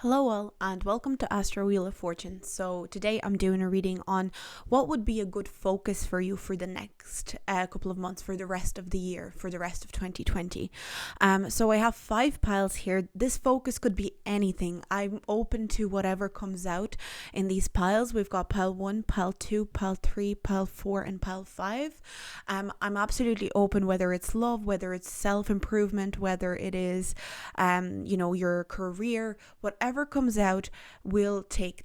Hello all and welcome to Astro Wheel of Fortune. So today I'm doing a reading on what would be a good focus for you for the next couple of months, for the rest of the year, for the rest of 2020. So I have 5 piles here. This focus could be anything. I'm open to whatever comes out in these piles. We've got pile 1, pile 2, pile 3, pile 4 and pile 5. I'm absolutely open, whether it's love, whether it's self-improvement, whether it is your career, whatever comes out, we'll take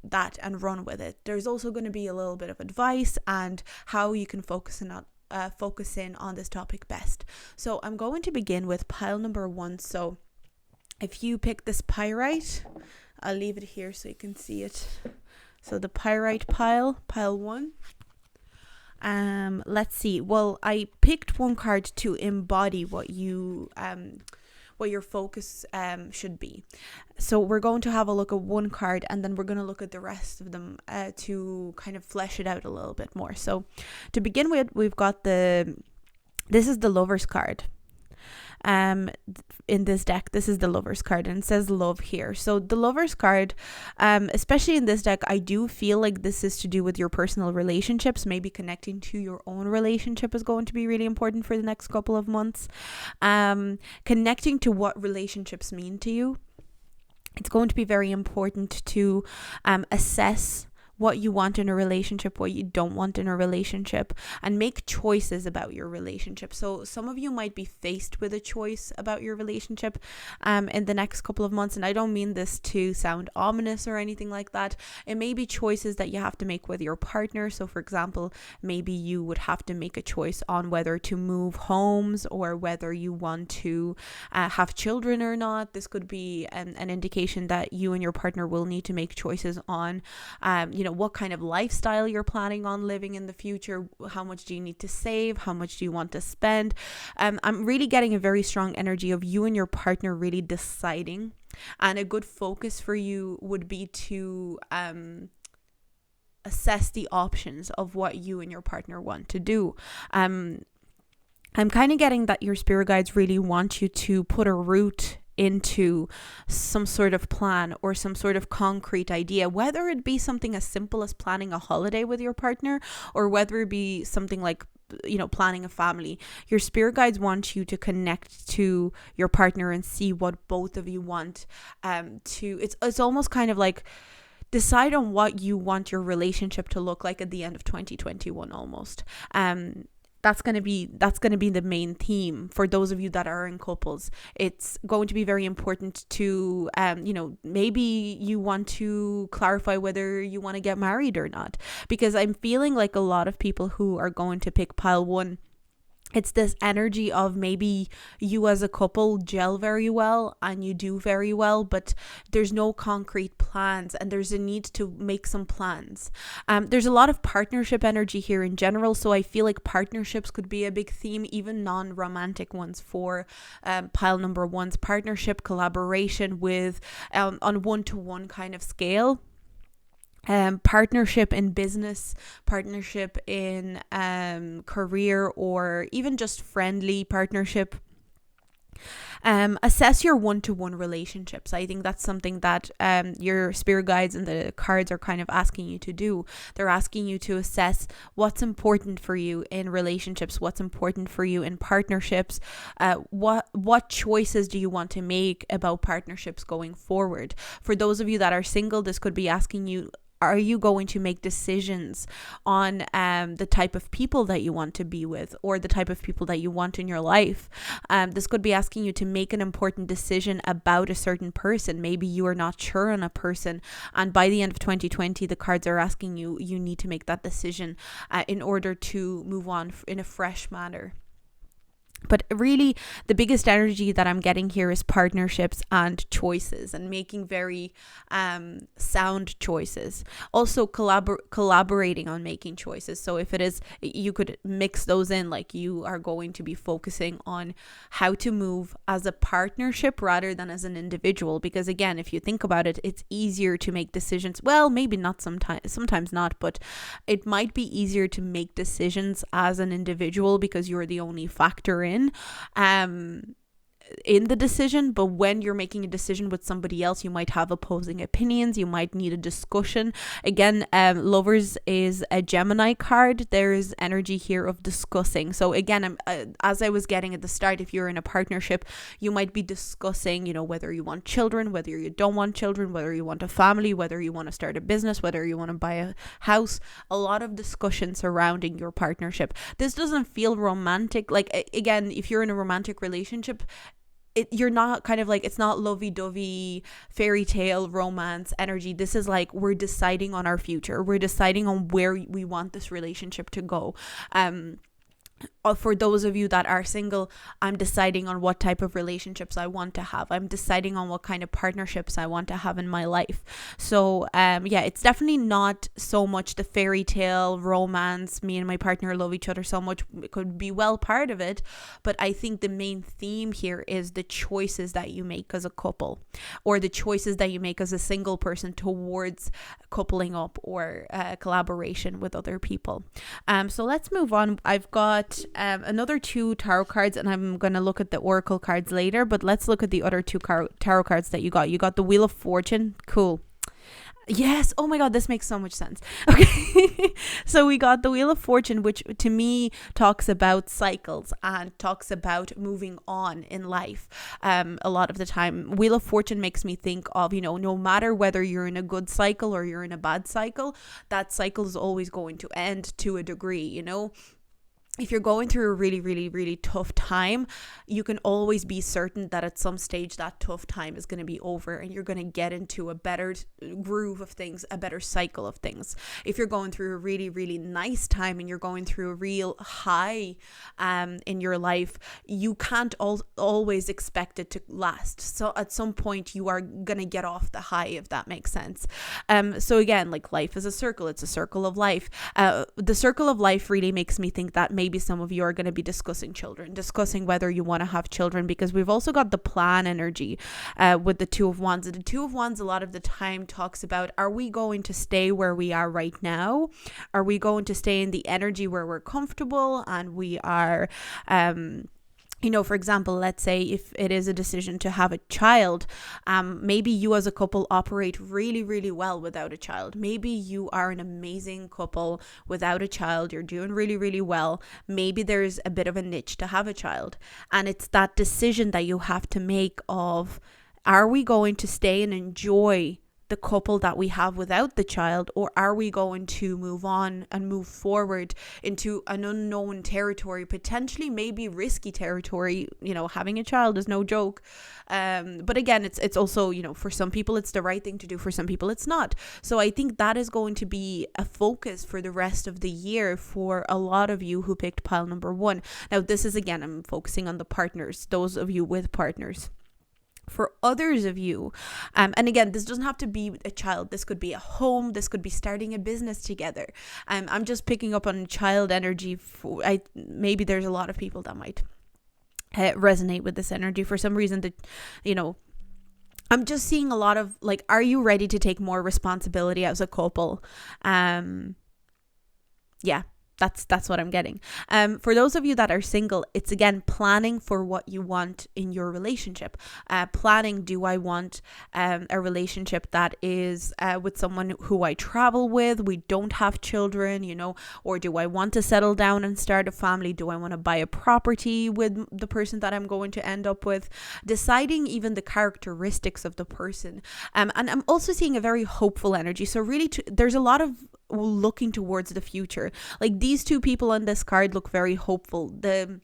that and run with it. There's also going to be a little bit of advice and how you can focus in on this topic best. So I'm going to begin with pile number 1. So if you pick this pyrite, I'll leave it here so you can see it. So the pyrite pile 1. Let's see. Well, I picked one card to embody what your focus should be. So we're going to have a look at one card and then we're going to look at the rest of them to kind of flesh it out a little bit more. So to begin with, we've got this is the Lover's card. In this deck, this is the Lover's card and it says love here. So the Lover's card, especially in this deck, I do feel like this is to do with your personal relationships. Maybe connecting to your own relationship is going to be really important for the next couple of months. Connecting to what relationships mean to you. It's going to be very important to assess what you want in a relationship, what you don't want in a relationship, and make choices about your relationship. So some of you might be faced with a choice about your relationship in the next couple of months, and I don't mean this to sound ominous or anything like that. It may be choices that you have to make with your partner. So for example, maybe you would have to make a choice on whether to move homes or whether you want to have children or not. This could be an indication that you and your partner will need to make choices on what kind of lifestyle you're planning on living in the future. How much do you need to save? How much do you want to spend? I'm really getting a very strong energy of you and your partner really deciding. And a good focus for you would be to assess the options of what you and your partner want to do. I'm kind of getting that your spirit guides really want you to put a root into some sort of plan or some sort of concrete idea, whether it be something as simple as planning a holiday with your partner or whether it be something like planning a family. Your spirit guides want you to connect to your partner and see what both of you want. It's almost kind of like decide on what you want your relationship to look like at the end of 2021 almost. That's going to be the main theme for those of you that are in couples. It's going to be very important to, maybe you want to clarify whether you want to get married or not, because I'm feeling like a lot of people who are going to pick pile 1, it's this energy of maybe you as a couple gel very well and you do very well, but there's no concrete plans and there's a need to make some plans. There's a lot of partnership energy here in general, so I feel like partnerships could be a big theme, even non-romantic ones for pile number 1's partnership, collaboration with on one-to-one kind of scale. Partnership in business, partnership in career, or even just friendly partnership. Assess your one-to-one relationships. I think that's something that your spirit guides and the cards are kind of asking you to do. They're asking you to assess what's important for you in relationships, what's important for you in partnerships, what choices do you want to make about partnerships going forward. For those of you that are single, this could be asking you, are you going to make decisions on the type of people that you want to be with or the type of people that you want in your life? This could be asking you to make an important decision about a certain person. Maybe you are not sure on a person, and by the end of 2020, the cards are asking you need to make that decision in order to move on in a fresh manner. But really, the biggest energy that I'm getting here is partnerships and choices and making very sound choices. Also collaborating on making choices. So if it is, you could mix those in, like you are going to be focusing on how to move as a partnership rather than as an individual. Because again, if you think about it, it's easier to make decisions. Well, maybe not sometimes not, but it might be easier to make decisions as an individual because you're the only factor in. in the decision, but when you're making a decision with somebody else, you might have opposing opinions, you might need a discussion. Again, Lovers is a Gemini card. There's energy here of discussing. So again, as I was getting at the start, if you're in a partnership, you might be discussing, whether you want children, whether you don't want children, whether you want a family, whether you want to start a business, whether you want to buy a house. A lot of discussion surrounding your partnership. This doesn't feel romantic. Like, again, if you're in a romantic relationship, you're not kind of like, it's not lovey-dovey fairy tale romance energy. This is like, we're deciding on our future, we're deciding on where we want this relationship to go. For those of you that are single, I'm deciding on what type of relationships I want to have. I'm deciding on what kind of partnerships I want to have in my life. So it's definitely not so much the fairy tale romance, me and my partner love each other so much. It could be well part of it, but I think the main theme here is the choices that you make as a couple, or the choices that you make as a single person towards coupling up or collaboration with other people. So let's move on. I've got another 2 tarot cards, and I'm going to look at the oracle cards later, but let's look at the other 2 tarot cards that you got. You got the Wheel of Fortune. Cool. Yes. Oh my God, this makes so much sense. Okay. So we got the Wheel of Fortune, which to me talks about cycles and talks about moving on in life. A lot of the time, Wheel of Fortune makes me think of, no matter whether you're in a good cycle or you're in a bad cycle, that cycle is always going to end to a degree, If you're going through a really, really, really tough time, you can always be certain that at some stage that tough time is going to be over and you're going to get into a better groove of things, a better cycle of things. If you're going through a really, really nice time and you're going through a real high in your life, you can't always expect it to last. So at some point you are going to get off the high, if that makes sense. So again, like, life is a circle. It's a circle of life. The circle of life really makes me think that maybe some of you are going to be discussing whether you want to have children, because we've also got the plan energy with the 2 of Wands. The 2 of Wands a lot of the time talks about, are we going to stay where we are right now? Are we going to stay in the energy where we're comfortable and we are for example, let's say if it is a decision to have a child, maybe you as a couple operate really, really well without a child. Maybe you are an amazing couple without a child. You're doing really, really well. Maybe there's a bit of a niche to have a child. And it's that decision that you have to make of, are we going to stay and enjoy the couple that we have without the child, or are we going to move on and move forward into an unknown territory, potentially maybe risky territory? Having a child is no joke, but again, it's also, for some people it's the right thing to do, for some people it's not. So I think that is going to be a focus for the rest of the year for a lot of you who picked pile number 1. Now this is, again, I'm focusing on the partners, those of you with partners. For others of you, and again, this doesn't have to be a child. This could be a home. This could be starting a business together. I'm just picking up on child energy. Maybe there's a lot of people that might resonate with this energy for some reason. That I'm just seeing a lot of, like, are you ready to take more responsibility as a couple? That's what I'm getting. For those of you that are single, it's again planning for what you want in your relationship. Planning, do I want a relationship that is with someone who I travel with? We don't have children, or do I want to settle down and start a family? Do I want to buy a property with the person that I'm going to end up with? Deciding even the characteristics of the person. And I'm also seeing a very hopeful energy. So really, there's a lot of looking towards the future. Like, these 2 people on this card look very hopeful. The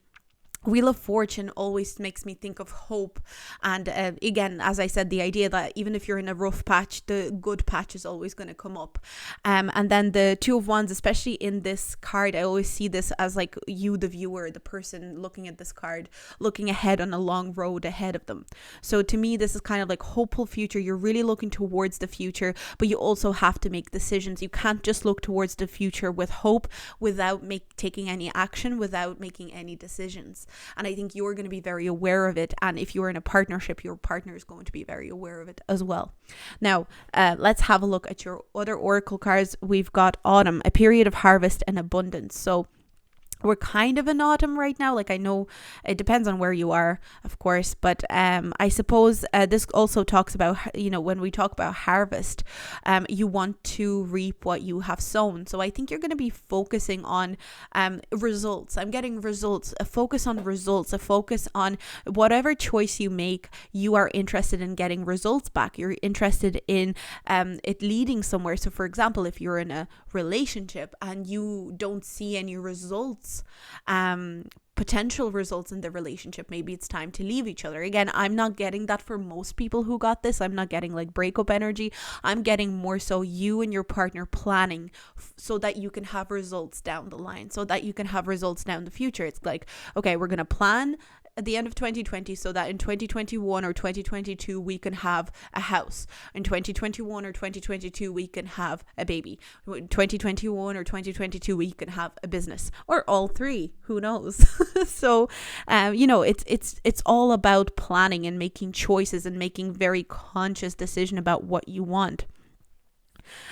Wheel of Fortune always makes me think of hope, and again, as I said, the idea that even if you're in a rough patch, the good patch is always going to come up. And then the 2 of Wands, especially in this card, I always see this as like you, the viewer, the person looking at this card, looking ahead on a long road ahead of them. So to me, this is kind of like hopeful future. You're really looking towards the future, but you also have to make decisions. You can't just look towards the future with hope without taking any action, without making any decisions. And I think you're going to be very aware of it. And if you're in a partnership, your partner is going to be very aware of it as well. Now, let's have a look at your other oracle cards. We've got Autumn, a period of harvest and abundance. So we're kind of in autumn right now. Like, I know it depends on where you are, of course, but I suppose this also talks about, when we talk about harvest, you want to reap what you have sown. So I think you're going to be focusing on results. I'm getting results, a focus on results, a focus on whatever choice you make. You are interested in getting results back. You're interested in it leading somewhere. So for example, if you're in a relationship and you don't see any results, potential results in the relationship, maybe it's time to leave each other. Again, I'm not getting that for most people who got this. I'm not getting like breakup energy. I'm getting more so you and your partner planning so that you can have results down the line, so that you can have results down the future. It's like, okay, we're going to plan at the end of 2020 so that in 2021 or 2022 we can have a house. In 2021 or 2022 we can have a baby. In 2021 or 2022 we can have a business, or all three, who knows. So it's all about planning and making choices and making very conscious decision about what you want.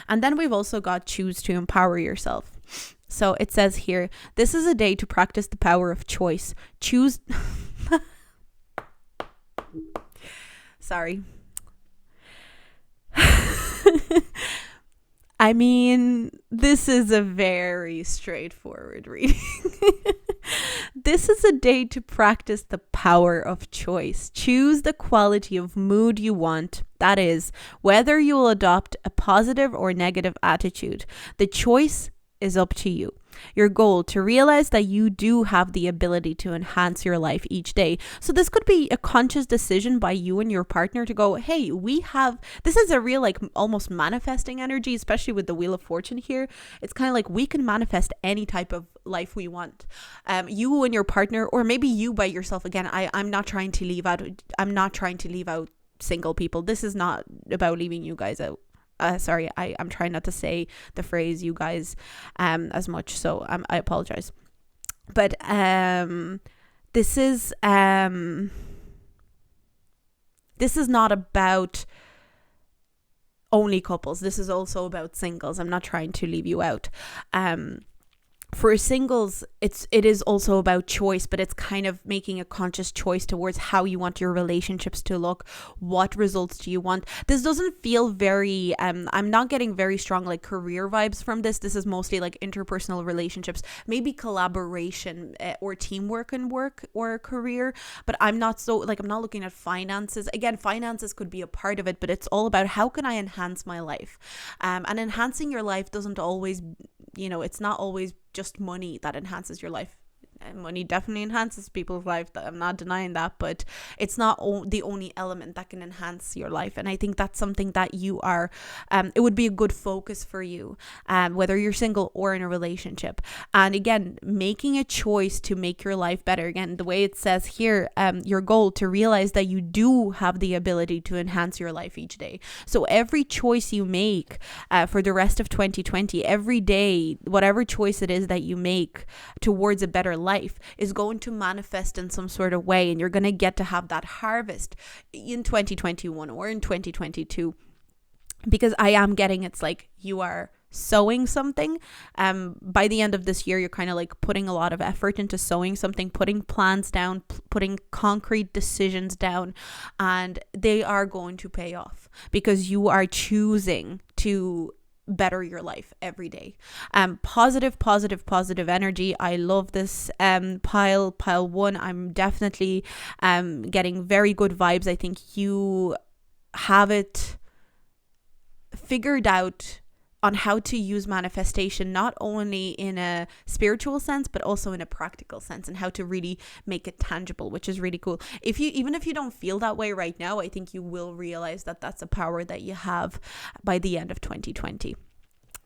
And then we've also got choose to empower yourself. So it says here, this is a day to practice the power of choice. Choose. Sorry. I mean, this is a very straightforward reading. This is a day to practice the power of choice. Choose the quality of mood you want. That is, whether you will adopt a positive or negative attitude. The choice is up to you. Your goal to realize that you do have the ability to enhance your life each day. So this could be a conscious decision by you and your partner to go, hey, this is a real like almost manifesting energy, especially with the Wheel of Fortune here. It's kind of like we can manifest any type of life we want. You and your partner, or maybe you by yourself. Again, I'm not trying to leave out single people. This is not about leaving you guys out. Sorry, I'm trying not to say the phrase you guys as much, so I apologize. But this is not about only couples. This is also about singles. I'm not trying to leave you out. For singles, it is also about choice, but it's kind of making a conscious choice towards how you want your relationships to look. What results do you want? This doesn't feel very, I'm not getting very strong like career vibes from this. This is mostly like interpersonal relationships, maybe collaboration or teamwork in work or career, but I'm not looking at finances. Again, finances could be a part of it, but it's all about how can I enhance my life? And enhancing your life doesn't always, it's not always just money that enhances your life. Money definitely enhances people's life. I'm not denying that, but it's not the only element that can enhance your life. And I think that's something that you are, it would be a good focus for you, whether you're single or in a relationship. And again, making a choice to make your life better. Again, the way it says here, your goal to realize that you do have the ability to enhance your life each day. So every choice you make for the rest of 2020, every day, whatever choice it is that you make towards a better life is going to manifest in some sort of way, and you're going to get to have that harvest in 2021 or in 2022, because I am getting it's like you are sowing something. By the end of this year, you're kind of like putting a lot of effort into sowing something, putting plans down, putting concrete decisions down, and they are going to pay off because you are choosing to better your life every day. Positive energy. I love this pile 1. I'm definitely getting very good vibes. I think you have it figured out on how to use manifestation, not only in a spiritual sense, but also in a practical sense, and how to really make it tangible, which is really cool. Even if you don't feel that way right now, I think you will realize that that's a power that you have by the end of 2020.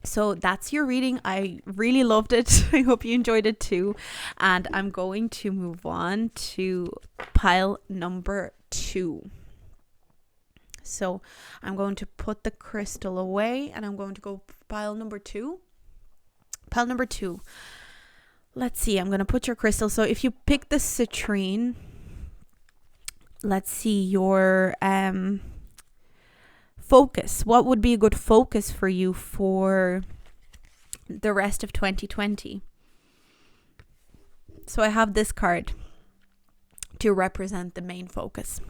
So that's your reading. I really loved it. I hope you enjoyed it too. And I'm going to move on to pile number 2. So I'm going to put the crystal away and I'm going to go pile number 2. Pile number 2. Let's see. I'm going to put your crystal. So if you pick the citrine, let's see your focus. What would be a good focus for you for the rest of 2020? So I have this card to represent the main focus.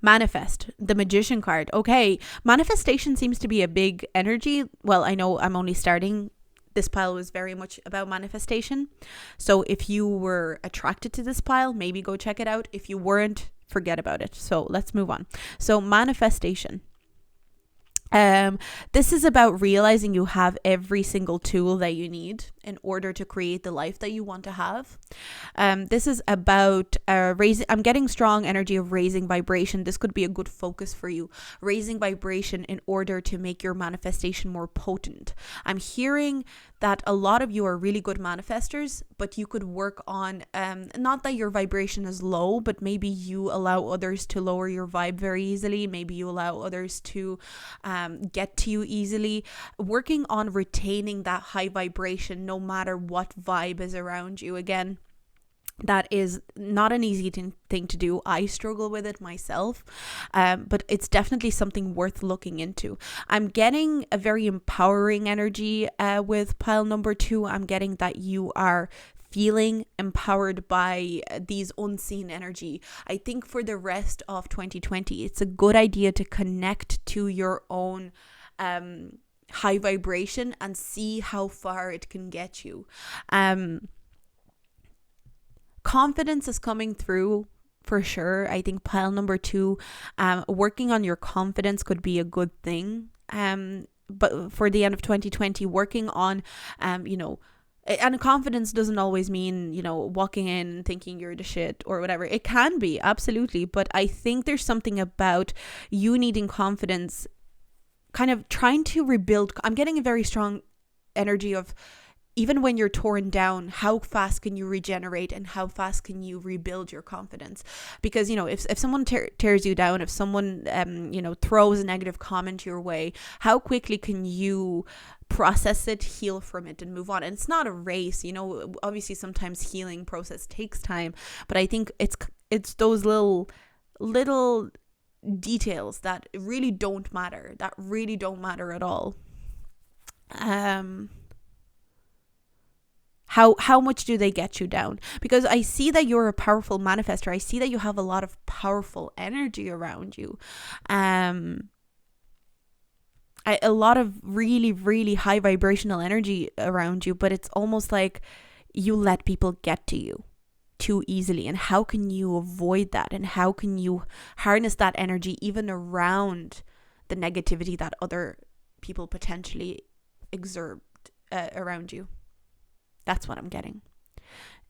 Manifest, the Magician card. Okay, manifestation seems to be a big energy. Well, I know I'm only starting. This pile was very much about manifestation. So if you were attracted to this pile, maybe go check it out. If you weren't, forget about it. So let's move on. So manifestation. This is about realizing you have every single tool that you need in order to create the life that you want to have. This is about raising. I'm getting strong energy of raising vibration. This could be a good focus for you. Raising vibration in order to make your manifestation more potent. I'm hearing that a lot of you are really good manifestors, but you could work on, not that your vibration is low, but maybe you allow others to lower your vibe very easily. Maybe you allow others to get to you easily. Working on retaining that high vibration no matter what vibe is around you. Again, that is not an easy thing to do. I struggle with it myself, but it's definitely something worth looking into. I'm getting a very empowering energy with pile number 2. I'm getting that you are feeling empowered by these unseen energy. I think for the rest of 2020, it's a good idea to connect to your own high vibration and see how far it can get you. Confidence is coming through for sure. I think pile number 2, working on your confidence could be a good thing. But for the end of 2020, working on, and confidence doesn't always mean, walking in thinking you're the shit or whatever. It can be, absolutely. But I think there's something about you needing confidence, kind of trying to rebuild. I'm getting a very strong energy of, even when you're torn down, how fast can you regenerate and how fast can you rebuild your confidence? Because, if someone tears you down, if someone, throws a negative comment your way, how quickly can you process it, heal from it, and move on? And it's not a race, obviously sometimes healing process takes time, but I think it's those little details that really don't matter, at all. How much do they get you down? Because I see that you're a powerful manifestor. I see that you have a lot of powerful energy around you. A lot of really, really high vibrational energy around you, but it's almost like you let people get to you too easily. And how can you avoid that? And how can you harness that energy even around the negativity that other people potentially exert around you? That's what I'm getting.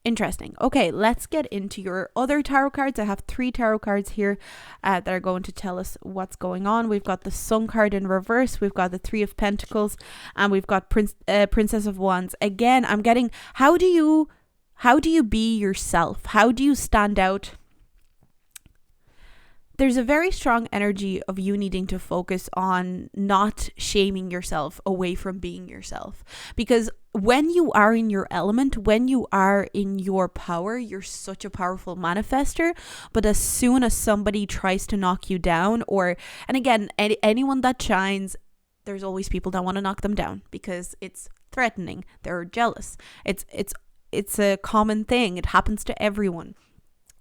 Interesting. Okay, let's get into your other tarot cards. I have 3 tarot cards here that are going to tell us what's going on. We've got the Sun card in reverse. We've got the 3 of Pentacles, and we've got Princess of Wands. Again, I'm getting, how do you be yourself? How do you stand out? There's a very strong energy of you needing to focus on not shaming yourself away from being yourself. Because when you are in your element, when you are in your power, you're such a powerful manifester. But as soon as somebody tries to knock you down, and again, anyone that shines, there's always people that want to knock them down because it's threatening. They're jealous. It's a common thing. It happens to everyone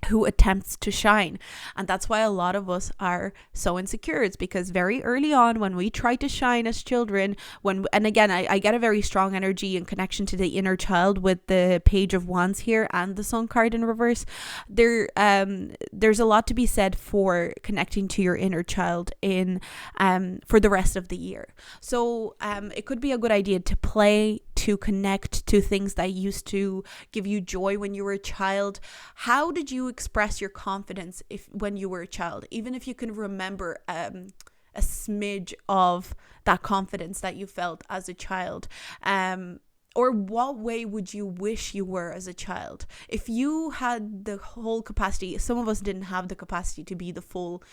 who attempts to shine. And that's why a lot of us are so insecure. It's because very early on, when we try to shine as children, and again, I get a very strong energy and connection to the inner child with the Page of Wands here and the Sun card in reverse. There's a lot to be said for connecting to your inner child for the rest of the year. So it could be a good idea to play, to connect to things that used to give you joy when you were a child. How did you express your confidence when you were a child? Even if you can remember a smidge of that confidence that you felt as a child, or what way would you wish you were as a child? If you had the whole capacity, some of us didn't have the capacity to be the full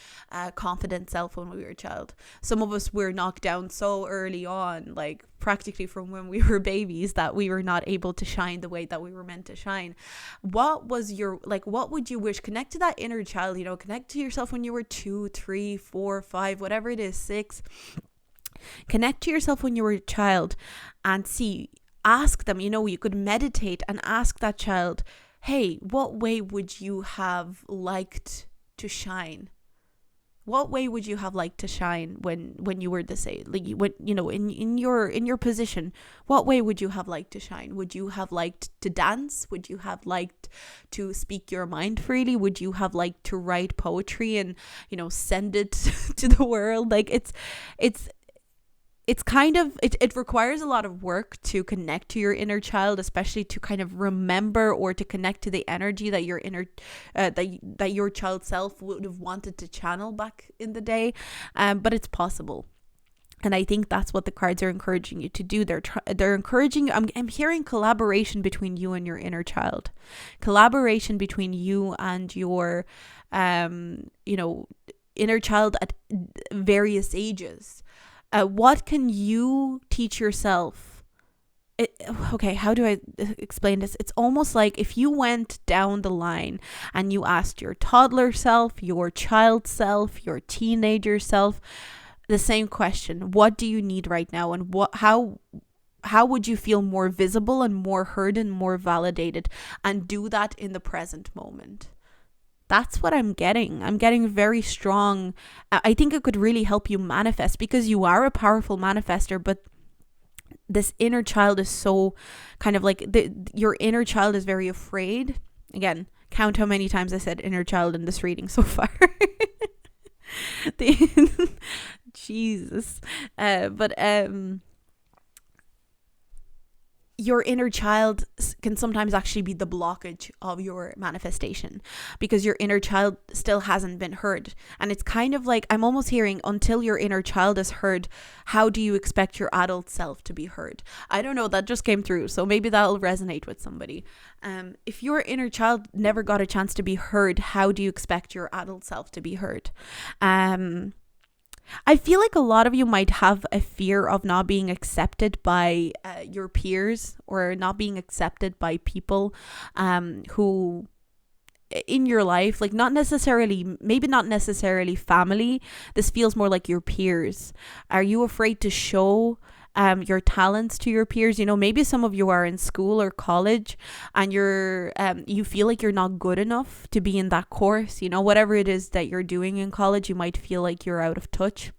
confident self when we were a child. Some of us were knocked down so early on, like practically from when we were babies, that we were not able to shine the way that we were meant to shine. What would you wish? Connect to that inner child, connect to yourself when you were 2, 3, 4, 5, whatever it is, 6. Connect to yourself when you were a child and see, ask them, you could meditate and ask that child, hey, what way would you have liked to shine? What way would you have liked to shine when you were this age? Like, when, in your position, what way would you have liked to shine? Would you have liked to dance? Would you have liked to speak your mind freely? Would you have liked to write poetry and, send it to the world? Like, it's kind of, it requires a lot of work to connect to your inner child, especially to kind of remember or to connect to the energy that your inner that your child self would have wanted to channel back in the day, but it's possible. And I think that's what the cards are encouraging you to do. They're encouraging you. I'm hearing collaboration between you and your inner child, collaboration between you and your inner child at various ages. What can you teach yourself? Okay, how do I explain this? It's almost like if you went down the line and you asked your toddler self, your child self, your teenager self, the same question: what do you need right now, and how would you feel more visible and more heard and more validated, and do that in the present moment? That's what I'm getting. I'm getting very strong. I think it could really help you manifest, because you are a powerful manifester, but this inner child is so kind of like your inner child is very afraid. Again, count how many times I said inner child in this reading so far. Jesus. But your inner child can sometimes actually be the blockage of your manifestation, because your inner child still hasn't been heard. And it's kind of like, I'm almost hearing, until your inner child is heard, how do you expect your adult self to be heard? I don't know, that just came through, so maybe that'll resonate with somebody. If your inner child never got a chance to be heard, how do you expect your adult self to be heard? I feel like a lot of you might have a fear of not being accepted by your peers, or not being accepted by people who in your life, like maybe not necessarily family. This feels more like your peers. Are you afraid to show your talents to your peers? Maybe some of you are in school or college and you feel like you're not good enough to be in that course. Whatever it is that you're doing in college, you might feel like you're out of touch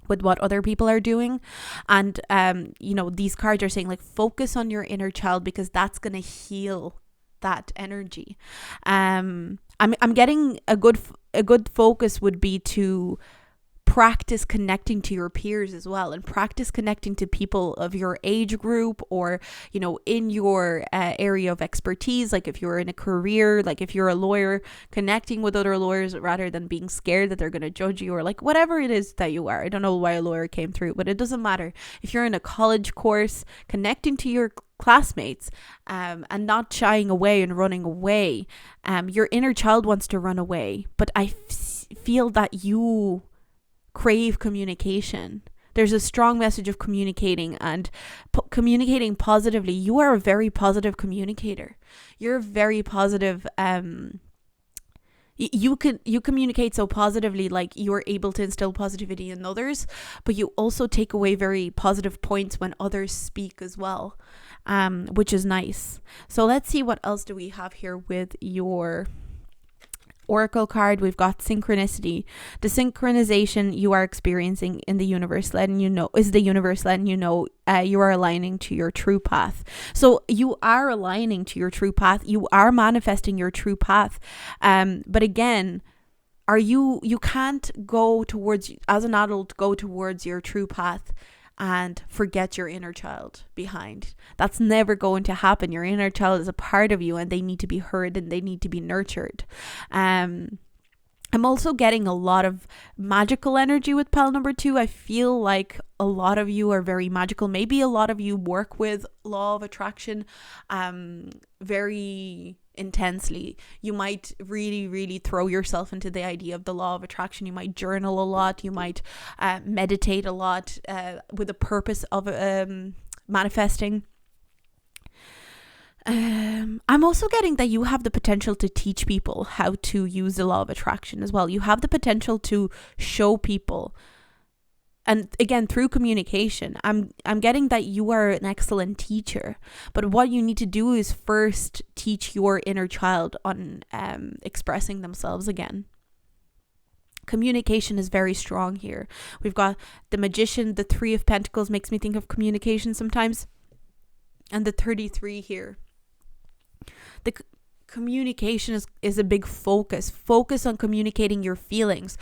with what other people are doing. And these cards are saying, like, focus on your inner child, because that's going to heal that energy. I'm getting a good focus would be to practice connecting to your peers as well, and practice connecting to people of your age group, or in your area of expertise. Like if you're in a career, like if you're a lawyer, connecting with other lawyers rather than being scared that they're going to judge you, or like whatever it is that you are. I don't know why a lawyer came through, but it doesn't matter. If you're in a college course, connecting to your classmates, and not shying away and running away. Your inner child wants to run away, but I feel that you crave communication. There's a strong message of communicating and communicating positively. You are a very positive communicator. You're very positive. You communicate so positively, like you're able to instill positivity in others, but you also take away very positive points when others speak as well, which is nice. So let's see, what else do we have here with your oracle card. We've got synchronicity. The synchronization you are experiencing in the universe, letting you know you are aligning to your true path. So you are aligning to your true path. You are manifesting your true path. But again, you can't go towards, as an adult, go towards your true path and forget your inner child behind. That's never going to happen. Your inner child is a part of you, and they need to be heard and they need to be nurtured. I'm also getting a lot of magical energy with pile number 2. I feel like a lot of you are very magical. Maybe a lot of you work with law of attraction very intensely. You might really, really throw yourself into the idea of the law of attraction. You might journal a lot. You might meditate a lot with the purpose of manifesting. I'm also getting that you have the potential to teach people how to use the law of attraction as well. You have the potential to show people And again, through communication, I'm getting that you are an excellent teacher, but what you need to do is first teach your inner child on expressing themselves again. Communication is very strong here. We've got the Magician, the 3 of Pentacles makes me think of communication sometimes, and the 33 here. The communication is a big focus. Focus on communicating your feelings.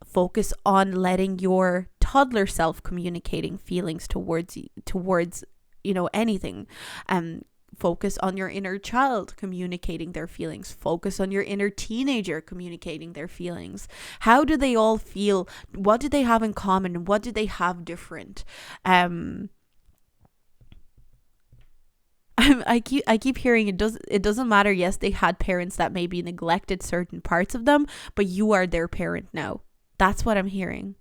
Focus on letting your toddler self communicating feelings towards anything. Focus on your inner child communicating their feelings. Focus on your inner teenager communicating their feelings. How do they all feel? What do they have in common? What do they have different? I keep hearing it doesn't matter. Yes, they had parents that maybe neglected certain parts of them, but you are their parent now. That's what I'm hearing.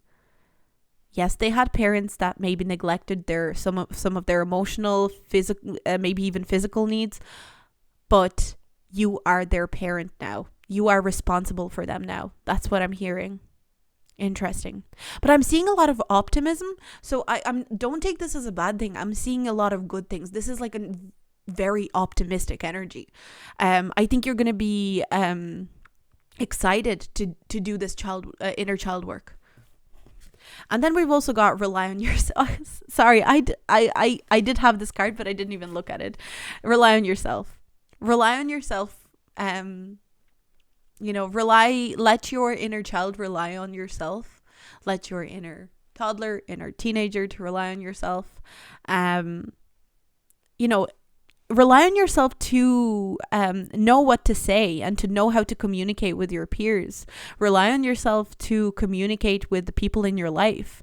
Yes, they had parents that maybe neglected some of their emotional, physical, maybe even physical needs, but you are their parent now. You are responsible for them now. That's what I'm hearing. Interesting. But I'm seeing a lot of optimism, so I'm don't take this as a bad thing. I'm seeing a lot of good things. This is like a very optimistic energy. I think you're going to be excited to do this inner child work. And then we've also got rely on yourself. Sorry, I did have this card, but I didn't even look at it. Rely on yourself. Rely on yourself. Let your inner child rely on yourself. Let your inner toddler, inner teenager to rely on yourself. Rely on yourself to know what to say and to know how to communicate with your peers. Rely on yourself to communicate with the people in your life.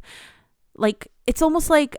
Like, it's almost like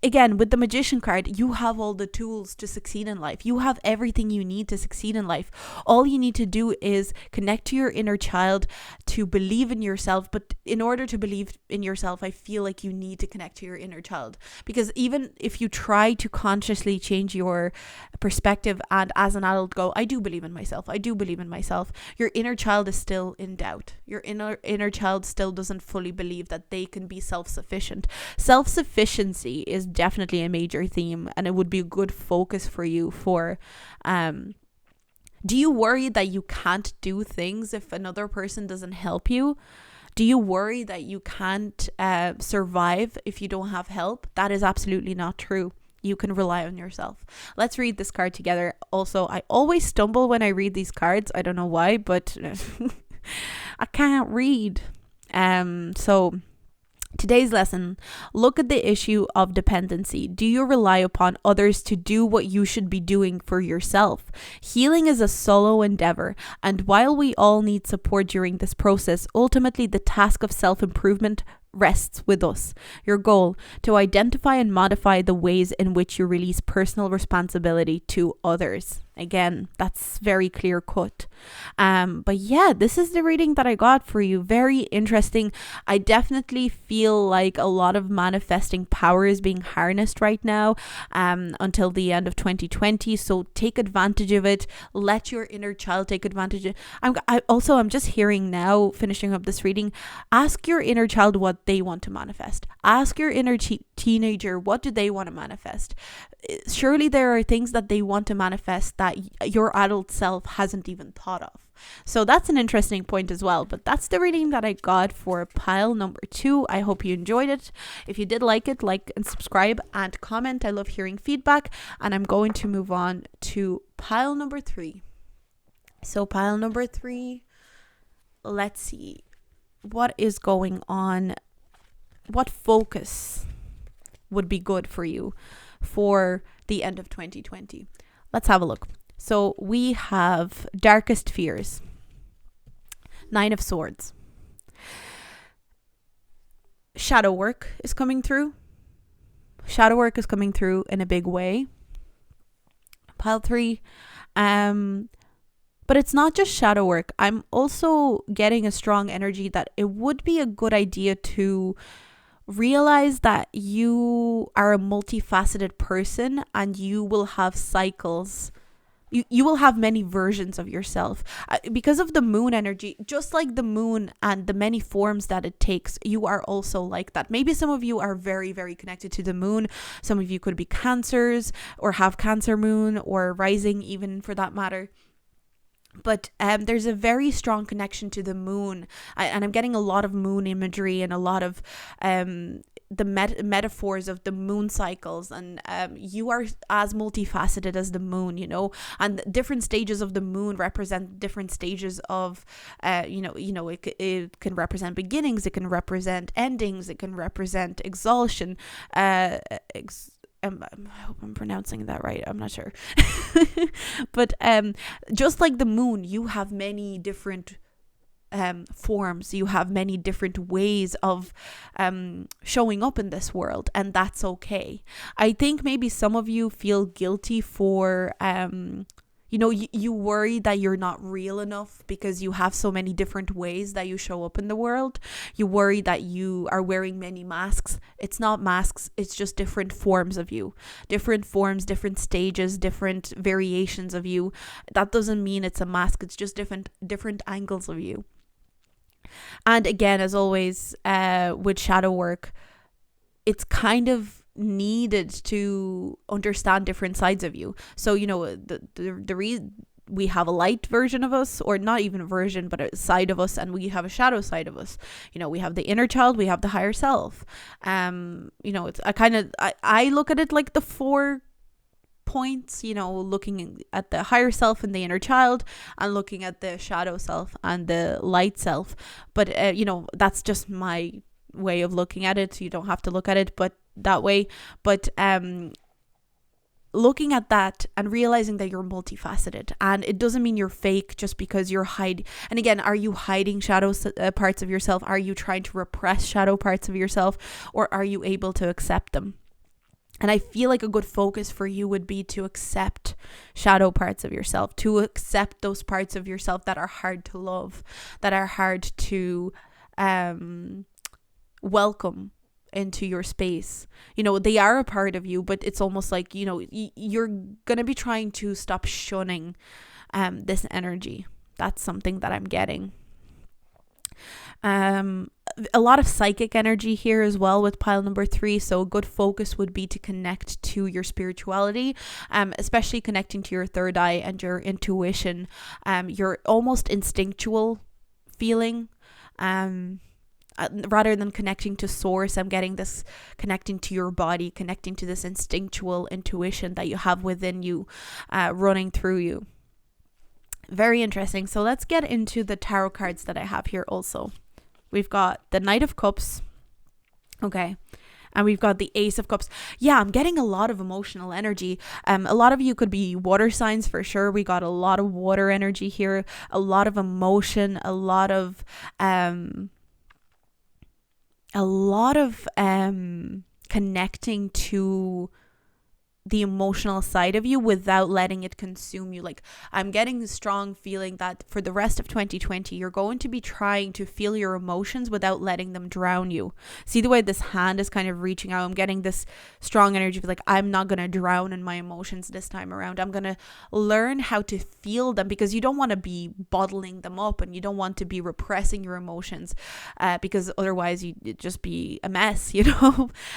again, with the Magician card, you have all the tools to succeed in life. You have everything you need to succeed in life. All you need to do is connect to your inner child, to believe in yourself. But in order to believe in yourself, I feel like you need to connect to your inner child. Because even if you try to consciously change your perspective and as an adult go, I do believe in myself. I do believe in myself. Your inner child is still in doubt. Your inner child still doesn't fully believe that they can be self-sufficient. Self-sufficiency is definitely a major theme, and it would be a good focus for you for do you worry that you can't do things if another person doesn't help you? Do you worry that you can't survive if you don't have help? That is absolutely not true. You can rely on yourself. Let's read this card together. Also, I always stumble when I read these cards. I don't know why, but I can't read. So today's lesson, look at the issue of dependency. Do you rely upon others to do what you should be doing for yourself? Healing is a solo endeavor, and while we all need support during this process, ultimately the task of self-improvement rests with us. Your goal, to identify and modify the ways in which you release personal responsibility to others. Again, that's very clear cut. But yeah, this is the reading that I got for you. Very interesting. I definitely feel like a lot of manifesting power is being harnessed right now until the end of 2020. So take advantage of it. Let your inner child take advantage of it. I'm just hearing now, finishing up this reading, ask your inner child what they want to manifest. Ask your inner teenager, what do they want to manifest? Surely there are things that they want to manifest that your adult self hasn't even thought of. So that's an interesting point as well. But that's the reading that I got for pile number 2. I hope you enjoyed it. If you did like it, like and subscribe and comment. I love hearing feedback. And I'm going to move on to pile number 3. So pile number 3, let's see. What is going on? What focus would be good for you for the end of 2020? Let's have a look. So we have darkest fears. 9 of Swords. Shadow work is coming through. Shadow work is coming through in a big way. Pile 3. But it's not just shadow work. I'm also getting a strong energy that it would be a good idea to realize that you are a multifaceted person and you will have cycles You will have many versions of yourself because of the moon energy. Just like the moon and the many forms that it takes, you are also like that. Maybe some of you are very, very connected to the moon. Some of you could be Cancers or have Cancer moon or rising, even for that matter. But there's a very strong connection to the moon, and I'm getting a lot of moon imagery and a lot of the metaphors of the moon cycles, and you are as multifaceted as the moon, and different stages of the moon represent different stages of it can represent beginnings, it can represent endings, it can represent exhaustion, I hope I'm pronouncing that right. I'm not sure. But just like the moon, you have many different forms. You have many different ways of showing up in this world, and that's okay. I think maybe some of you feel guilty for you worry that you're not real enough because you have so many different ways that you show up in the world. You worry that you are wearing many masks. It's not masks, it's just different forms of you. Different forms, different stages, different variations of you. That doesn't mean it's a mask, it's just different angles of you. And again, as always, with shadow work, it's kind of needed to understand different sides of you. So the reason we have a light version of us, or not even a version, but a side of us, and we have a shadow side of us. We have the inner child, we have the higher self. It's I look at it like the 4 points, looking at the higher self and the inner child, and looking at the shadow self and the light self. But that's just my way of looking at it. You don't have to look at it but that way. But looking at that and realizing that you're multifaceted, and it doesn't mean you're fake just because you're hiding. And again, are you hiding shadow parts of yourself? Are you trying to repress shadow parts of yourself, or are you able to accept them? And I feel like a good focus for you would be to accept shadow parts of yourself, to accept those parts of yourself that are hard to love, that are hard to welcome into your space. They are a part of you, but it's almost like, you're going to be trying to stop shunning this energy. That's something that I'm getting. A lot of psychic energy here as well with pile number 3. So a good focus would be to connect to your spirituality, especially connecting to your third eye and your intuition, your almost instinctual feeling. Rather than connecting to source, I'm getting this connecting to your body, connecting to this instinctual intuition that you have within you, running through you. Very interesting. So let's get into the tarot cards that I have here also. We've got the Knight of Cups. Okay. And we've got the Ace of Cups. Yeah, I'm getting a lot of emotional energy. A lot of you could be water signs for sure. We got a lot of water energy here, a lot of emotion, a lot of connecting to the emotional side of you without letting it consume you. Like, I'm getting a strong feeling that for the rest of 2020, you're going to be trying to feel your emotions without letting them drown you. See the way this hand is kind of reaching out? I'm getting this strong energy of like, I'm not going to drown in my emotions this time around. I'm going to learn how to feel them, because you don't want to be bottling them up, and you don't want to be repressing your emotions, because otherwise it'd just be a mess,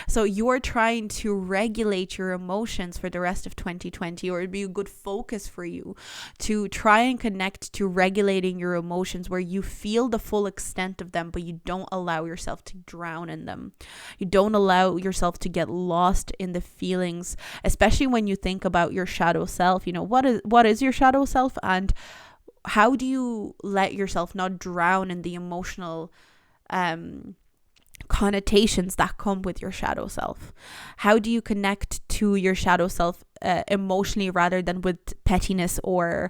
So you're trying to regulate your emotions for the rest of 2020, or it'd be a good focus for you to try and connect to regulating your emotions where you feel the full extent of them, but you don't allow yourself to drown in them. You don't allow yourself to get lost in the feelings, especially when you think about your shadow self. What is your shadow self, and how do you let yourself not drown in the emotional connotations that come with your shadow self? How do you connect to your shadow self emotionally rather than with pettiness or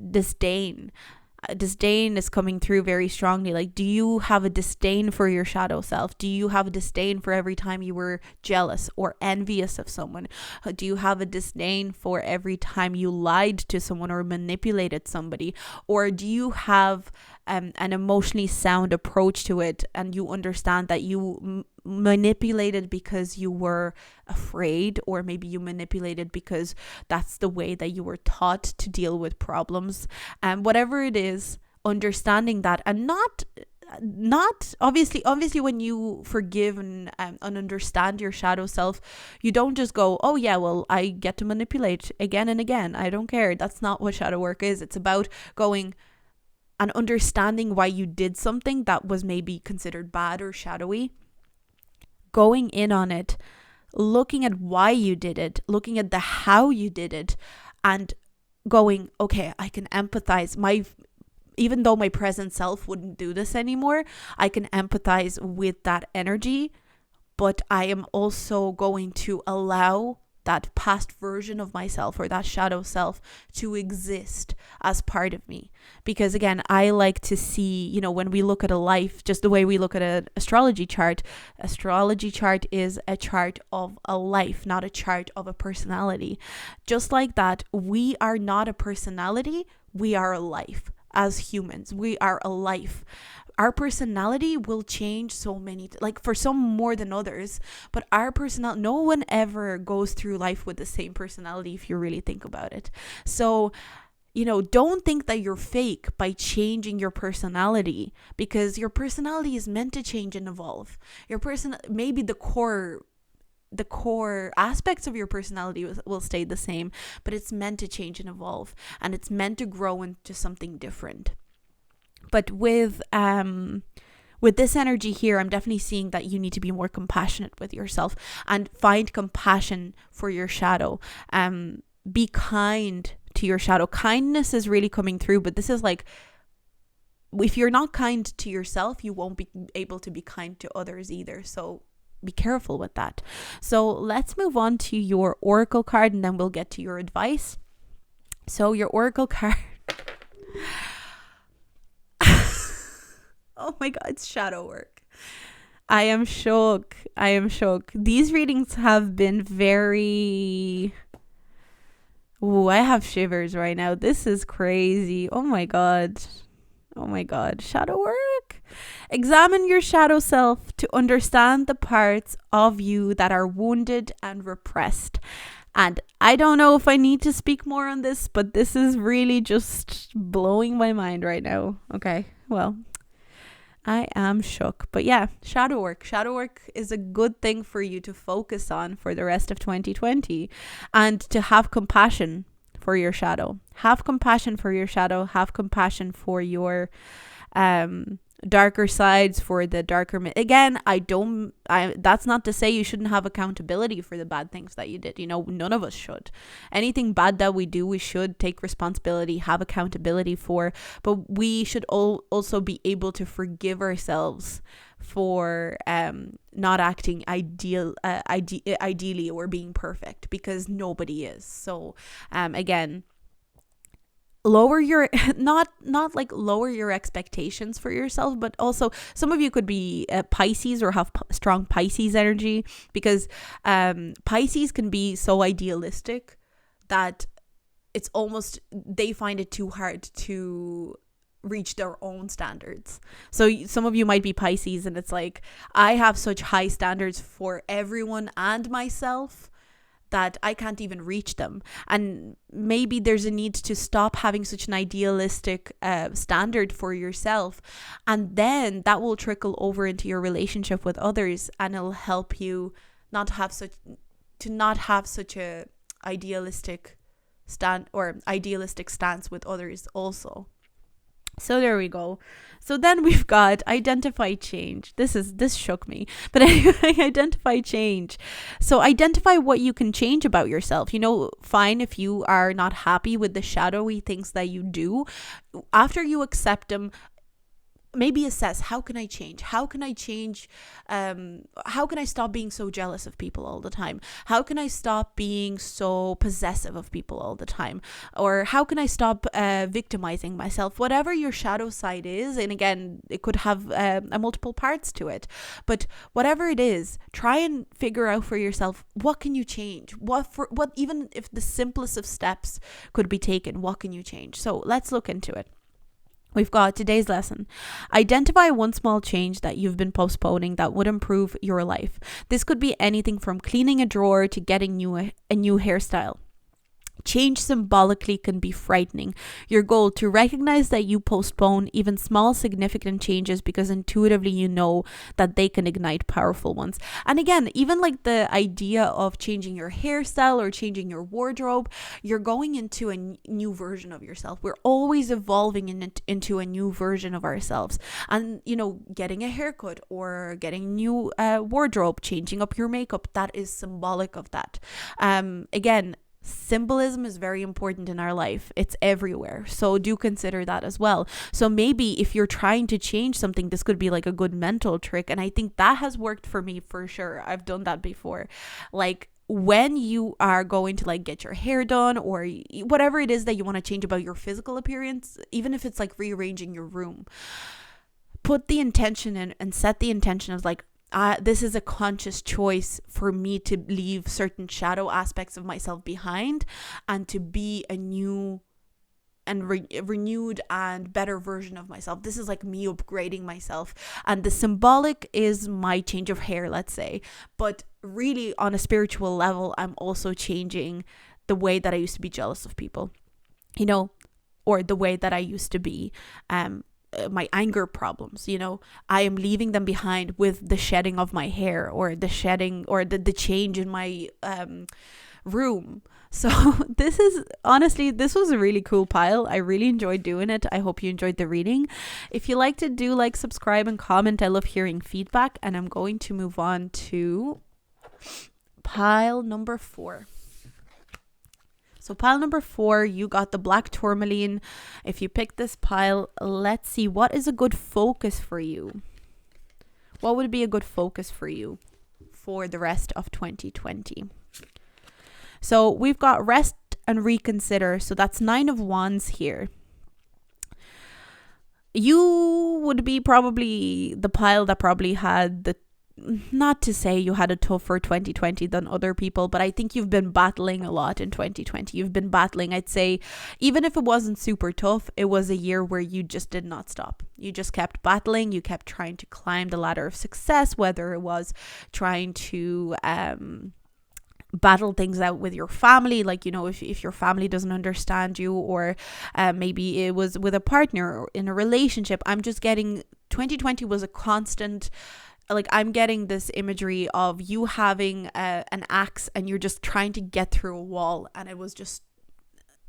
disdain? Disdain is coming through very strongly. Like, do you have a disdain for your shadow self? Do you have a disdain for every time you were jealous or envious of someone? Do you have a disdain for every time you lied to someone or manipulated somebody? Or do you have an emotionally sound approach to it, and you understand that you manipulated because you were afraid, or maybe you manipulated because that's the way that you were taught to deal with problems. And whatever it is, understanding that, and not obviously when you forgive and understand your shadow self, you don't just go, oh yeah, well, I get to manipulate again and again, I don't care. That's not what shadow work is. It's about going and understanding why you did something that was maybe considered bad or shadowy, going in on it, looking at why you did it, looking at the how you did it, and going, okay, I can empathize. Even though my present self wouldn't do this anymore, I can empathize with that energy, but I am also going to allow that past version of myself, or that shadow self, to exist as part of me. Because again, I like to see, when we look at a life, just the way we look at an astrology chart is a chart of a life, not a chart of a personality. Just like that, we are not a personality, we are a life. As humans, we are a life. Our personality will change so many, like for some more than others, but our personality, no one ever goes through life with the same personality if you really think about it. So, don't think that you're fake by changing your personality, because your personality is meant to change and evolve. Maybe the core aspects of your personality will stay the same, but it's meant to change and evolve, and it's meant to grow into something different. But with this energy here, I'm definitely seeing that you need to be more compassionate with yourself and find compassion for your shadow. Be kind to your shadow. Kindness is really coming through, but this is like, if you're not kind to yourself, you won't be able to be kind to others either. So be careful with that. So let's move on to your oracle card, and then we'll get to your advice. So your oracle card. Oh my God, it's shadow work. I am shook. These readings have been very... Ooh, I have shivers right now. This is crazy. Oh my God. Shadow work. Examine your shadow self to understand the parts of you that are wounded and repressed. And I don't know if I need to speak more on this, but this is really just blowing my mind right now. Okay, well, I am shook. But yeah, shadow work. Shadow work is a good thing for you to focus on for the rest of 2020, and to have compassion for your shadow. Have compassion for your shadow. Have compassion for your darker sides, for the darker... Again, that's not to say you shouldn't have accountability for the bad things that you did. None of us should. Anything bad that we do, we should take responsibility, have accountability for. But we should also be able to forgive ourselves for not acting ideally or being perfect, because nobody is. So again, lower your not like lower your expectations for yourself, but also some of you could be Pisces or have strong Pisces energy, because Pisces can be so idealistic that it's almost, they find it too hard to reach their own standards. So some of you might be Pisces, and it's like, I have such high standards for everyone and myself that I can't even reach them. And maybe there's a need to stop having such an idealistic standard for yourself, and then that will trickle over into your relationship with others, and it'll help you not have such a idealistic stance with others also. So there we go. So then we've got identify change. This shook me. But anyway, identify change. So identify what you can change about yourself. Fine if you are not happy with the shadowy things that you do. After you accept them, maybe assess, how can I change? How can I stop being so jealous of people all the time? How can I stop being so possessive of people all the time? Or how can I stop victimizing myself? Whatever your shadow side is, and again, it could have multiple parts to it, but whatever it is, try and figure out for yourself, what can you change? What even if the simplest of steps could be taken, what can you change? So let's look into it. We've got today's lesson. Identify one small change that you've been postponing that would improve your life. This could be anything from cleaning a drawer to getting a new hairstyle. Change symbolically can be frightening. Your goal to recognize that you postpone even small significant changes because intuitively you know that they can ignite powerful ones. And again, even like the idea of changing your hairstyle or changing your wardrobe, you're going into a new version of yourself. We're always evolving into a new version of ourselves. And, getting a haircut or getting new wardrobe, changing up your makeup, that is symbolic of that. Again, symbolism is very important in our life. It's everywhere. So do consider that as well. So maybe if you're trying to change something, this could be like a good mental trick. And I think that has worked for me for sure. I've done that before. Like when you are going to like get your hair done or whatever it is that you want to change about your physical appearance, even if it's like rearranging your room, put the intention in and set the intention of like, this is a conscious choice for me to leave certain shadow aspects of myself behind and to be a new and renewed and better version of myself. This is like me upgrading myself. And the symbolic is my change of hair, let's say. But really on a spiritual level, I'm also changing the way that I used to be jealous of people, or the way that I used to be, my anger problems. I am leaving them behind with the shedding of my hair or the shedding or the change in my room. So this was a really cool pile. I really enjoyed doing it. I hope you enjoyed the reading. If you liked it, do like, subscribe, and comment. I love hearing feedback. And I'm going to move on to pile number 4. So pile number 4, you got the black tourmaline. If you picked this pile, let's see, what is a good focus for you? What would be a good focus for you for the rest of 2020? So we've got rest and reconsider. So that's 9 of Wands here. You would be probably the pile that probably had not to say you had a tougher 2020 than other people, but I think you've been battling a lot in 2020. You've been battling, I'd say, even if it wasn't super tough, it was a year where you just did not stop. You just kept battling. You kept trying to climb the ladder of success, whether it was trying to battle things out with your family, like if your family doesn't understand you, or maybe it was with a partner or in a relationship. I'm just getting 2020 was a constant, like I'm getting this imagery of you having an axe and you're just trying to get through a wall, and it was just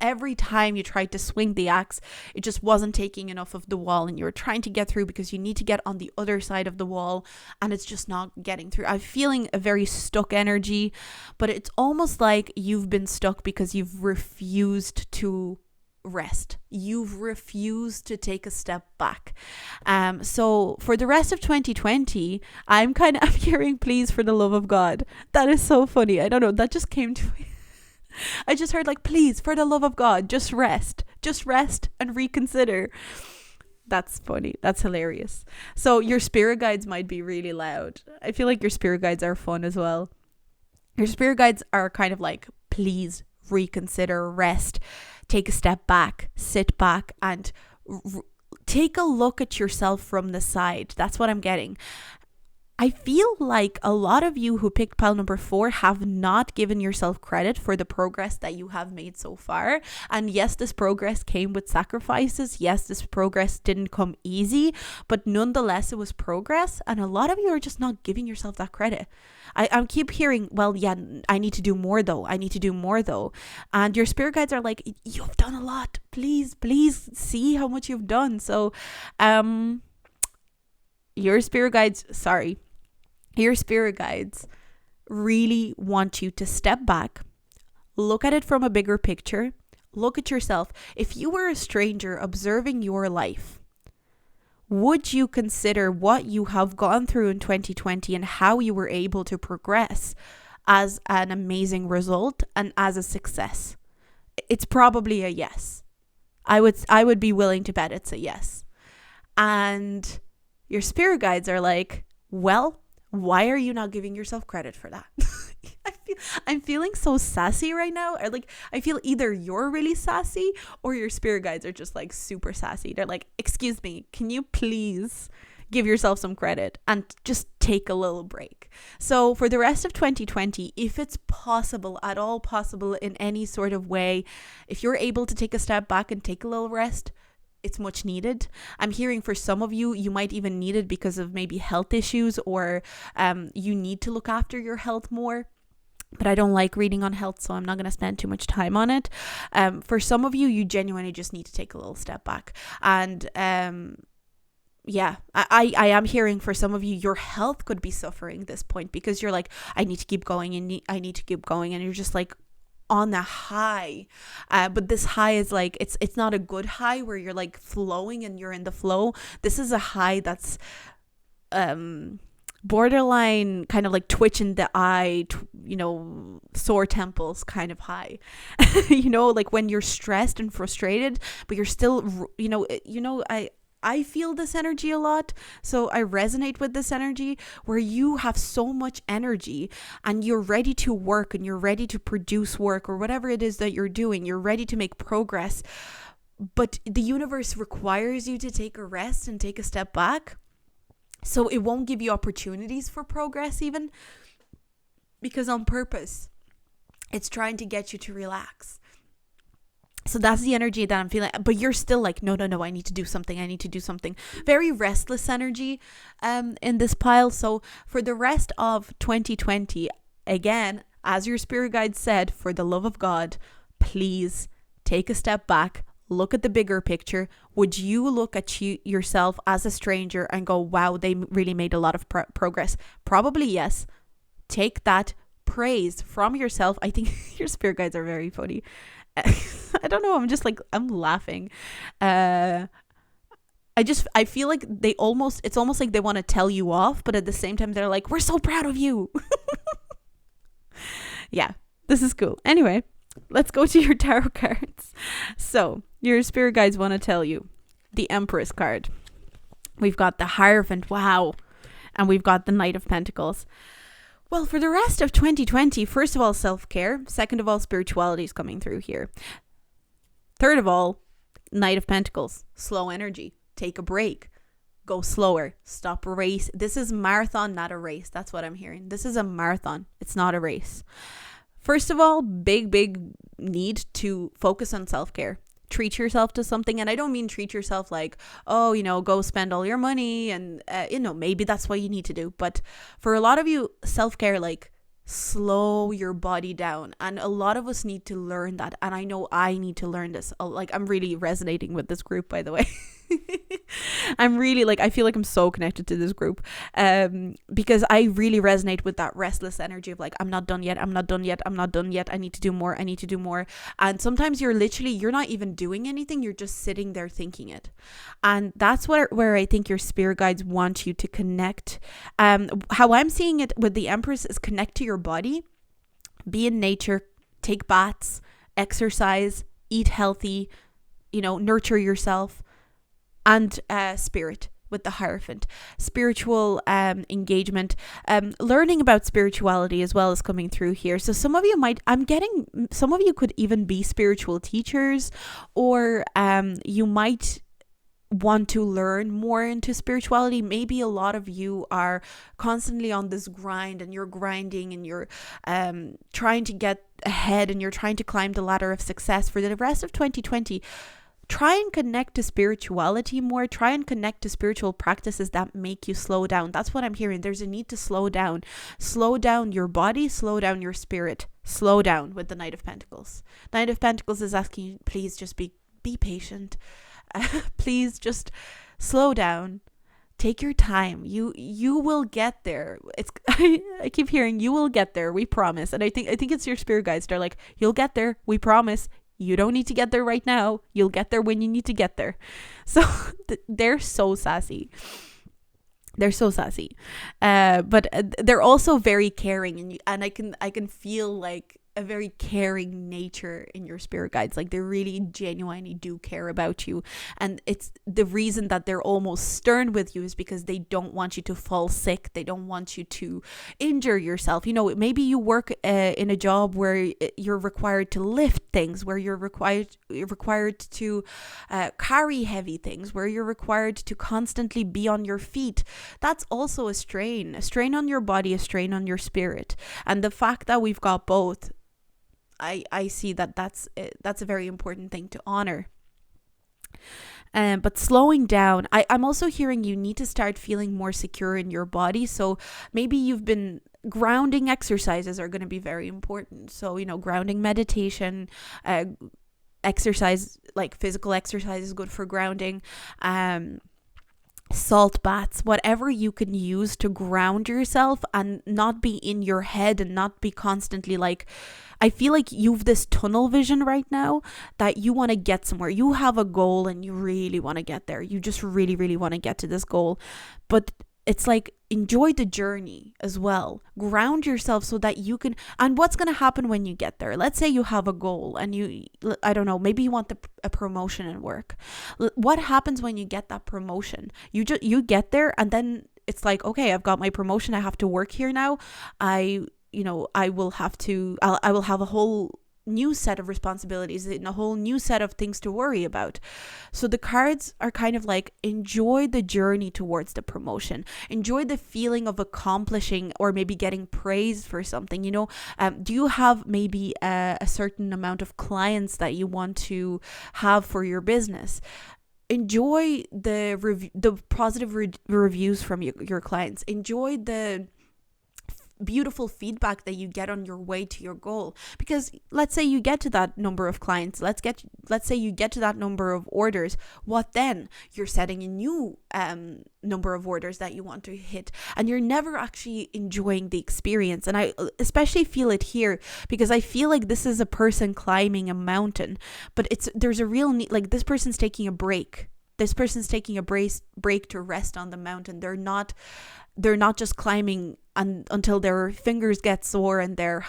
every time you tried to swing the axe, it just wasn't taking enough of the wall, and you're trying to get through because you need to get on the other side of the wall, and it's just not getting through. I'm feeling a very stuck energy, but it's almost like you've been stuck because you've refused to rest. You've refused to take a step back. So for the rest of 2020, I'm hearing please for the love of God. That is so funny. I don't know. That just came to me. I just heard like, please, for the love of God, just rest and reconsider. That's funny. That's hilarious. So your spirit guides might be really loud. I feel like your spirit guides are fun as well. Your spirit guides are kind of like, please reconsider, rest, take a step back, sit back, and take a look at yourself from the side. That's what I'm getting. I feel like a lot of you who picked pile number 4 have not given yourself credit for the progress that you have made so far. And yes, this progress came with sacrifices. Yes, this progress didn't come easy, but nonetheless, it was progress. And a lot of you are just not giving yourself that credit. I keep hearing, well, yeah, I need to do more though. And your spirit guides are like, you've done a lot. Please see how much you've done. So, your spirit guides really want you to step back, look at it from a bigger picture, look at yourself. If you were a stranger observing your life, would you consider what you have gone through in 2020 and how you were able to progress as an amazing result and as a success? It's probably a yes. I would be willing to bet it's a yes. And your spirit guides are like, well, why are you not giving yourself credit for that? I'm feeling so sassy right now. Or like, I feel either you're really sassy or your spirit guides are just like super sassy. They're like, excuse me, can you please give yourself some credit and just take a little break? So for the rest of 2020, if it's possible, at all possible in any sort of way, if you're able to take a step back and take a little rest, it's much needed. I'm hearing for some of you, you might even need it because of maybe health issues, or you need to look after your health more. But I don't like reading on health, so I'm not going to spend too much time on it. For some of you, you genuinely just need to take a little step back. And yeah, I am hearing for some of you, your health could be suffering at this point because you're like, I need to keep going and I need to keep going. And you're just like on the high. But this high is like, it's not a good high where you're like flowing and you're in the flow. This is a high that's borderline kind of like twitch in the eye, sore temples kind of high. Like when you're stressed and frustrated, but you're still, I feel this energy a lot, so I resonate with this energy where you have so much energy and you're ready to work and you're ready to produce work or whatever it is that you're doing. You're ready to make progress, but the universe requires you to take a rest and take a step back. So it won't give you opportunities for progress even, because on purpose, it's trying to get you to relax. So that's the energy that I'm feeling. But you're still like, no, I need to do something. Very restless energy in this pile. So for the rest of 2020, again, as your spirit guide said, for the love of God, please take a step back. Look at the bigger picture. Would you look at yourself as a stranger and go, wow, they really made a lot of progress? Probably yes. Take that praise from yourself. I think your spirit guides are very funny. I don't know. I'm laughing. I feel like it's almost like they want to tell you off, but at the same time, they're like, we're so proud of you. Yeah, this is cool. Anyway, let's go to your tarot cards. So your spirit guides want to tell you the Empress card. We've got the Hierophant. Wow. And we've got the Knight of Pentacles. Well, for the rest of 2020, first of all, self-care. Second of all, spirituality is coming through here. Third of all, Knight of Pentacles, slow energy. Take a break. Go slower. Stop a race. This is marathon, not a race. That's what I'm hearing. This is a marathon. It's not a race. First of all, big need to focus on self-care. Treat yourself to something. And I don't mean treat yourself like, go spend all your money and, maybe that's what you need to do. But for a lot of you, self-care, like slow your body down. And a lot of us need to learn that. And I know I need to learn this. Like, I'm really resonating with this group, by the way. I'm really I feel like I'm so connected to this group because I really resonate with that restless energy of like, I'm not done yet. I need to do more. And sometimes you're not even doing anything. You're just sitting there thinking it. And that's where I think your spirit guides want you to connect. How I'm seeing it with the Empress is connect to your body, be in nature, take baths, exercise, eat healthy, nurture yourself. And spirit with the Hierophant, spiritual engagement, learning about spirituality as well is coming through here. So some of you could even be spiritual teachers, or you might want to learn more into spirituality. Maybe a lot of you are constantly on this grind and you're grinding and you're trying to get ahead and you're trying to climb the ladder of success. For the rest of 2020, try and connect to spirituality more. Try and connect to spiritual practices that make you slow down. That's what I'm hearing. There's a need to slow down. Slow down your body, slow down your spirit. Slow down with the Knight of Pentacles. Knight of Pentacles is asking you, please just be patient. Please just slow down. Take your time. You will get there. I keep hearing you will get there. We promise. And I think it's your spirit guides. They're like, you'll get there. We promise. You don't need to get there right now. You'll get there when you need to get there. So they're so sassy. But they're also very caring, and I can feel like a very caring nature in your spirit guides. Like, they really genuinely do care about you, and it's the reason that they're almost stern with you is because they don't want you to fall sick. They don't want you to injure yourself. Maybe you work in a job where you're required to lift things, where you're required to carry heavy things, where you're required to constantly be on your feet. That's also a strain on your body, a strain on your spirit. And the fact that we've got both, I see that's a very important thing to honor. But slowing down, I'm also hearing you need to start feeling more secure in your body. So maybe you've been grounding exercises are going to be very important. So, grounding meditation, exercise, like physical exercise is good for grounding. Salt baths, whatever you can use to ground yourself and not be in your head and not be constantly like, I feel like you've this tunnel vision right now that you want to get somewhere. You have a goal and you really want to get there. You just really, really want to get to this goal. But it's like, enjoy the journey as well. Ground yourself so that you can, and what's going to happen when you get there? Let's say you have a goal and I don't know, maybe you want a promotion in work. What happens when you get that promotion? You get there and then it's like, okay, I've got my promotion. I have to work here now. I will have a whole new set of responsibilities and a whole new set of things to worry about. So the cards are kind of like, enjoy the journey towards the promotion. Enjoy the feeling of accomplishing or maybe getting praised for something. Do you have maybe a certain amount of clients that you want to have for your business? Enjoy the positive reviews from your clients. Enjoy the beautiful feedback that you get on your way to your goal, because let's say you get to that number of clients, let's say you get to that number of orders. What then? You're setting a new number of orders that you want to hit, and you're never actually enjoying the experience. And I especially feel it here because I feel like this is a person climbing a mountain, but there's a real need, like this person's taking a break. This person's taking a break to rest on the mountain. They're not just climbing until their fingers get sore and their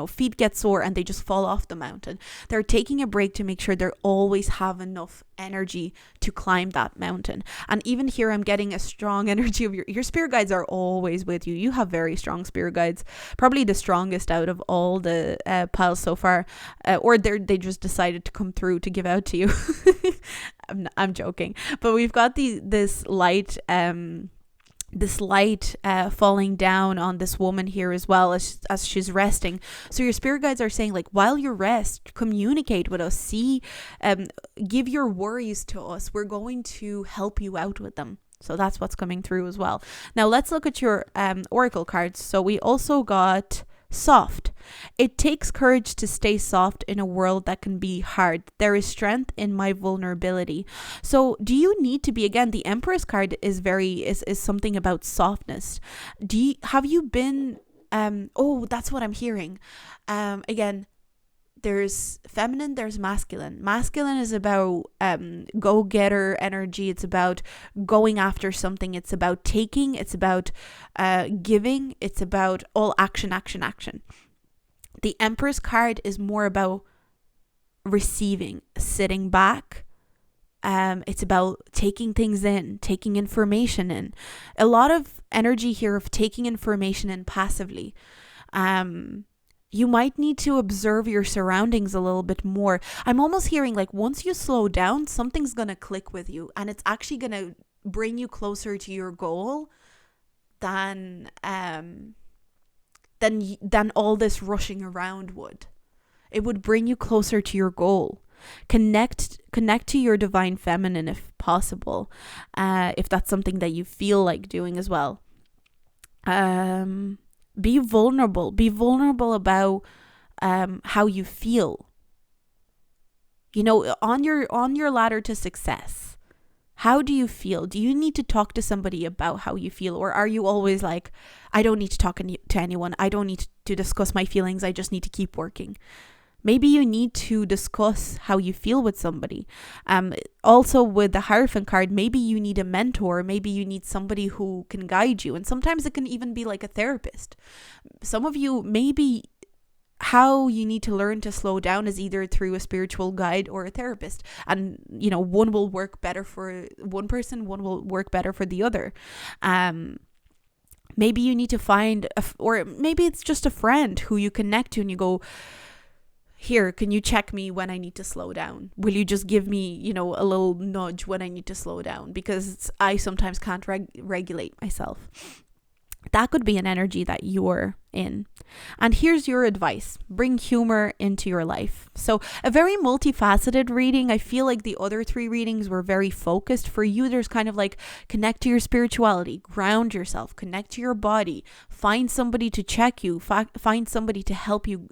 feet get sore and they just fall off the mountain. They're taking a break to make sure they always have enough energy to climb that mountain. And even here, I'm getting a strong energy of your spirit guides are always with you. You have very strong spirit guides, probably the strongest out of all the piles so far, or they just decided to come through to give out to you. I'm joking, but we've got this light falling down on this woman here as well as she's resting. So your spirit guides are saying, like, while you rest, communicate with us, give your worries to us. We're going to help you out with them. So that's what's coming through as well. Now let's look at your oracle cards. So we also got soft. It takes courage to stay soft in a world that can be hard. There is strength in my vulnerability. So do you need to be, again, the Empress card is something about softness. Have you been that's what I'm hearing. Again, there's feminine, there's masculine. Masculine is about go-getter energy. It's about going after something. It's about taking. It's about giving. It's about all action. The Empress card is more about receiving, sitting back. It's about taking things in, taking information in. A lot of energy here of taking information in passively. You might need to observe your surroundings a little bit more. I'm almost hearing like once you slow down, something's going to click with you and it's actually going to bring you closer to your goal than all this rushing around would. It would bring you closer to your goal. Connect to your divine feminine if possible, if that's something that you feel like doing as well. Be vulnerable about how you feel. On your ladder to success, how do you feel? Do you need to talk to somebody about how you feel, or are you always like, I don't need to talk to anyone, I don't need to discuss my feelings, I just need to keep working? Maybe you need to discuss how you feel with somebody. Also with the Hierophant card, maybe you need a mentor. Maybe you need somebody who can guide you. And sometimes it can even be like a therapist. Some of you maybe how you need to learn to slow down is either through a spiritual guide or a therapist. And, one will work better for one person, one will work better for the other. Maybe you need to find, or maybe it's just a friend who you connect to and you go, here, can you check me when I need to slow down? Will you just give me, a little nudge when I need to slow down? Because I sometimes can't regulate myself. That could be an energy that you're in. And here's your advice. Bring humor into your life. So a very multifaceted reading. I feel like the other 3 readings were very focused. For you, there's kind of like connect to your spirituality, ground yourself, connect to your body, find somebody to check you, find somebody to help you,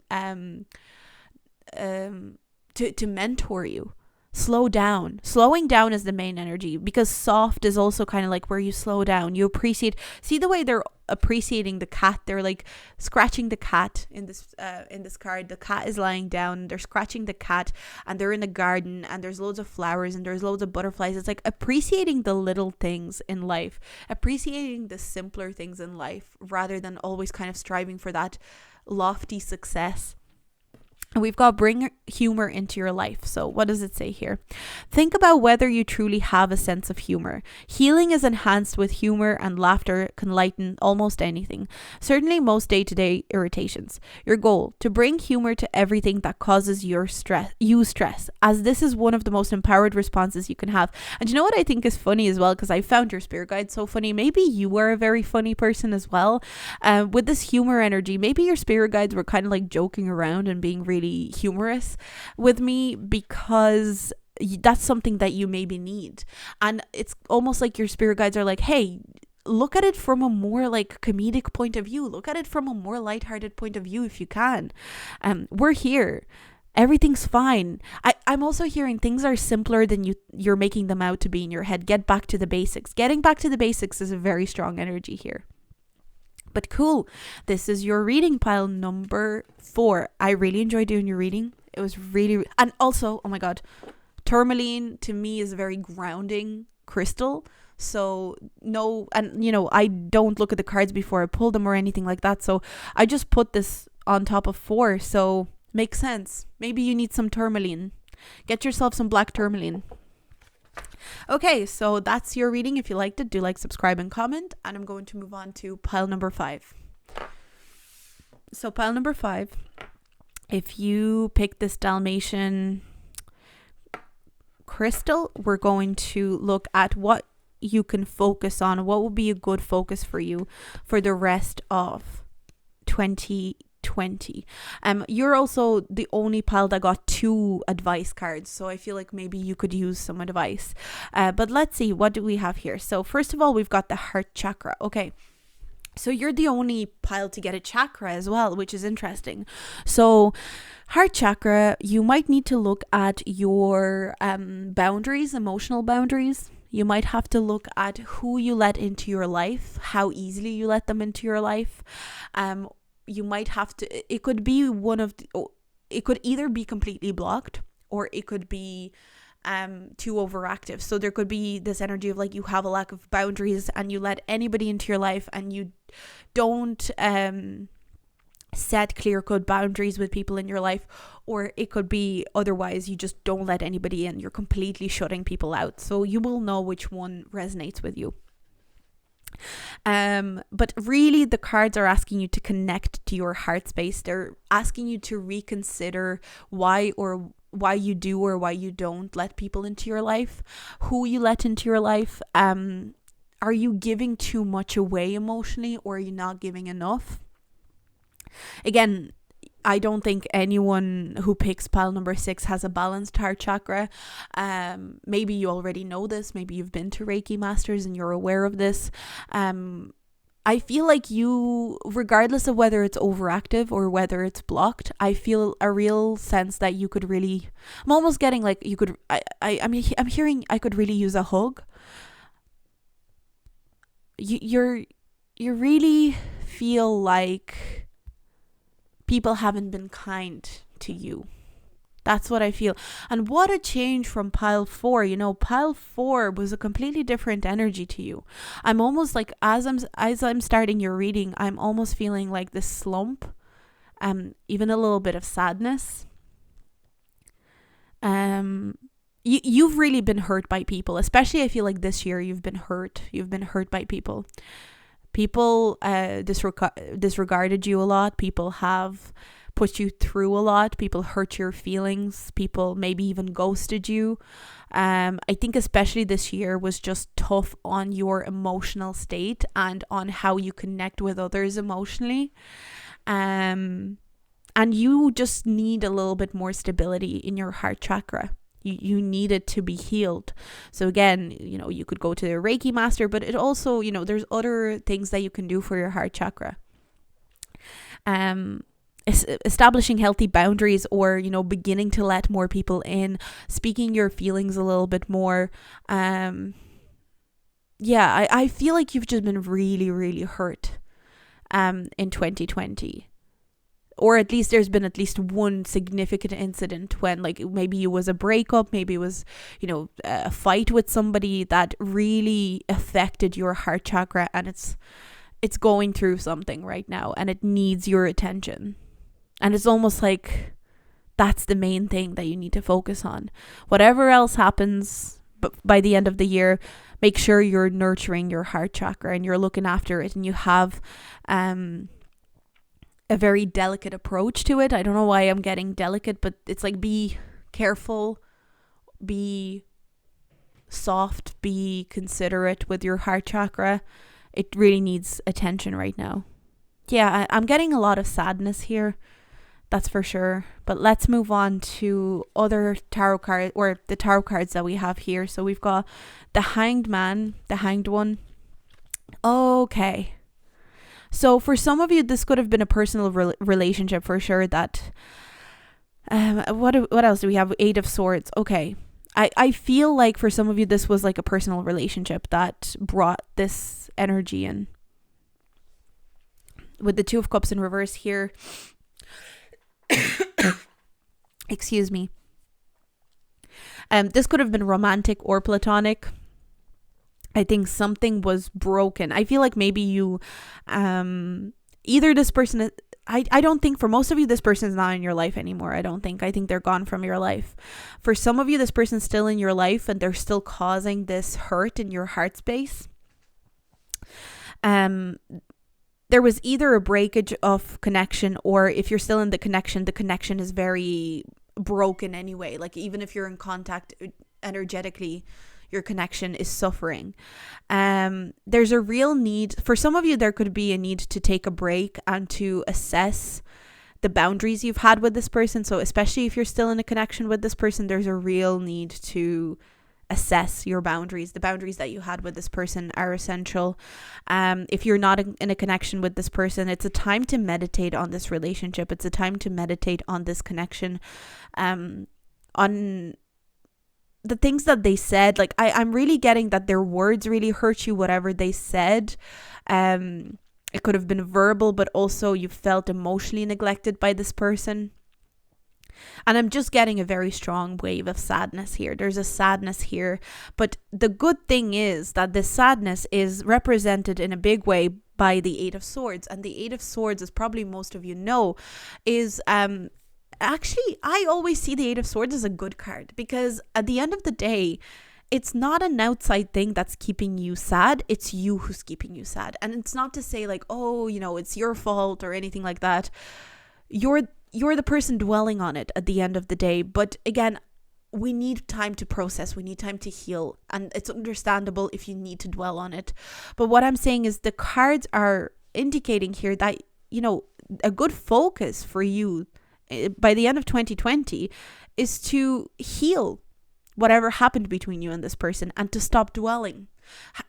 to mentor you. Slow down. Slowing down is the main energy, because soft is also kind of like where you slow down. You appreciate, see the way they're appreciating the cat. They're like scratching the cat in this card. The cat is lying down. They're scratching the cat, and they're in a garden, and there's loads of flowers and there's loads of butterflies. It's like appreciating the little things in life, appreciating the simpler things in life, rather than always kind of striving for that lofty success. And we've got bring humor into your life. So what does it say here? Think about whether you truly have a sense of humor. Healing is enhanced with humor, and laughter can lighten almost anything, certainly most day-to-day irritations. Your goal, to bring humor to everything that causes you stress, as this is one of the most empowered responses you can have. And you know what I think is funny as well, because I found your spirit guide so funny. Maybe you are a very funny person as well. With this humor energy, maybe your spirit guides were kind of like joking around and being really humorous with me, because that's something that you maybe need. And it's almost like your spirit guides are like, hey, look at it from a more like comedic point of view, look at it from a more lighthearted point of view if you can. We're here, everything's fine. I'm also hearing things are simpler than you're making them out to be in your head. Get back to the basics. Getting back to the basics is a very strong energy here. But cool, this is your reading, pile number 4. I really enjoyed doing your reading. It was really, and also, oh my god, tourmaline to me is a very grounding crystal. So no, and I don't look at the cards before I pull them or anything like that. So I just put this on top of 4. So makes sense. Maybe you need some tourmaline. Get yourself some black tourmaline. Okay, so that's your reading. If you liked it, do like, subscribe, and comment. And I'm going to move on to pile number 5. So pile number 5, if you pick this Dalmatian crystal, we're going to look at what you can focus on. What will be a good focus for you for the rest of 2020. You're also the only pile that got 2 advice cards, so I feel like maybe you could use some advice. But let's see, what do we have here? So first of all, we've got the heart chakra. Okay, so you're the only pile to get a chakra as well, which is interesting. So heart chakra, you might need to look at your boundaries, emotional boundaries. You might have to look at who you let into your life, how easily you let them into your life. You might have to, it could be it could either be completely blocked, or it could be too overactive. So there could be this energy of like you have a lack of boundaries and you let anybody into your life, and you don't set clear cut boundaries with people in your life. Or it could be otherwise, you just don't let anybody in, you're completely shutting people out. So you will know which one resonates with you. But really the cards are asking you to connect to your heart space. They're asking you to reconsider why you do or why you don't let people into your life, who you let into your life. Are you giving too much away emotionally, or are you not giving enough? Again, I don't think anyone who picks pile number 6 has a balanced heart chakra. Maybe you already know this. Maybe you've been to Reiki masters and you're aware of this. I feel like you, regardless of whether it's overactive or whether it's blocked, I feel a real sense that you could really, I'm almost getting like you could, I'm hearing I could really use a hug. You really feel like people haven't been kind to you. That's what I feel. And what a change from pile 4. Pile 4 was a completely different energy to you. I'm almost like, as I'm starting your reading, I'm almost feeling like this slump. even a little bit of sadness. You've really been hurt by people, especially I feel like this year you've been hurt by people. People disregarded you a lot. People have put you through a lot. People hurt your feelings. People maybe even ghosted you. I think especially this year was just tough on your emotional state and on how you connect with others emotionally. And you just need a little bit more stability in your heart chakra. You need it to be healed. So again, you could go to a Reiki master, but it also, there's other things that you can do for your heart chakra. Establishing healthy boundaries, or, beginning to let more people in, speaking your feelings a little bit more. I feel like you've just been really, really hurt in 2020. Or at least there's been at least one significant incident when, like, maybe it was a breakup, maybe it was, a fight with somebody that really affected your heart chakra, and it's going through something right now and it needs your attention. And it's almost like that's the main thing that you need to focus on. Whatever else happens, but by the end of the year, make sure you're nurturing your heart chakra and you're looking after it, and you have a very delicate approach to it. I don't know why I'm getting delicate, but it's like, be careful, be soft, be considerate with your heart chakra. It really needs attention right now. Yeah, I'm getting a lot of sadness here, that's for sure. But let's move on to other tarot cards, or the tarot cards that we have here. So we've got the Hanged Man, the Hanged One. Okay. So for some of you, this could have been a personal relationship for sure. That what else do we have? 8 of Swords. Okay. I feel like for some of you, this was like a personal relationship that brought this energy in. With the 2 of Cups in reverse here. Excuse me. This could have been romantic or platonic. I think something was broken. I feel like maybe you, either this person, I don't think for most of you, this person is not in your life anymore. I think they're gone from your life. For some of you, this person's still in your life and they're still causing this hurt in your heart space. There was either a breakage of connection, or if you're still in the connection is very broken anyway. Like, even if you're in contact energetically, your connection is suffering. There's a real need. For some of you, there could be a need to take a break and to assess the boundaries you've had with this person. So especially if you're still in a connection with this person, there's a real need to assess your boundaries. The boundaries that you had with this person are essential. If you're not in a connection with this person, it's a time to meditate on this relationship. It's a time to meditate on this connection, on the things that they said. Like, I'm really getting that their words really hurt you, whatever they said. It could have been verbal, but also you felt emotionally neglected by this person. And I'm just getting a very strong wave of sadness here. There's a sadness here. But the good thing is that this sadness is represented in a big way by the 8 of Swords. And the 8 of Swords, as probably most of you know, is actually, I always see the 8 of Swords as a good card, because at the end of the day, it's not an outside thing that's keeping you sad. It's you who's keeping you sad. And it's not to say like, oh, it's your fault or anything like that. You're the person dwelling on it at the end of the day. But again, we need time to process. We need time to heal. And it's understandable if you need to dwell on it. But what I'm saying is the cards are indicating here that, a good focus for you by the end of 2020 is to heal whatever happened between you and this person, and to stop dwelling,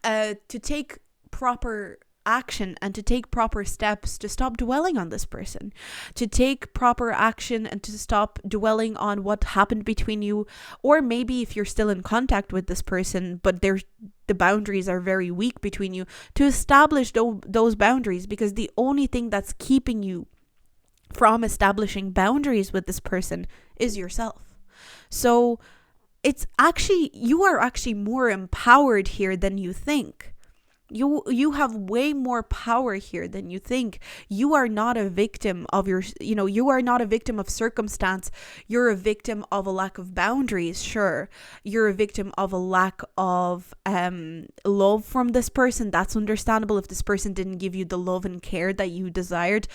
to take proper action and to take proper steps to stop dwelling on this person, to take proper action and to stop dwelling on what happened between you. Or maybe if you're still in contact with this person, but the boundaries are very weak between you, to establish those boundaries, because the only thing that's keeping you from establishing boundaries with this person is yourself. So you are actually more empowered here than you think. You have way more power here than you think. You are not a victim of you are not a victim of circumstance. You're a victim of a lack of boundaries. Sure, you're a victim of a lack of love from this person. That's understandable. If this person didn't give you the love and care that you desired,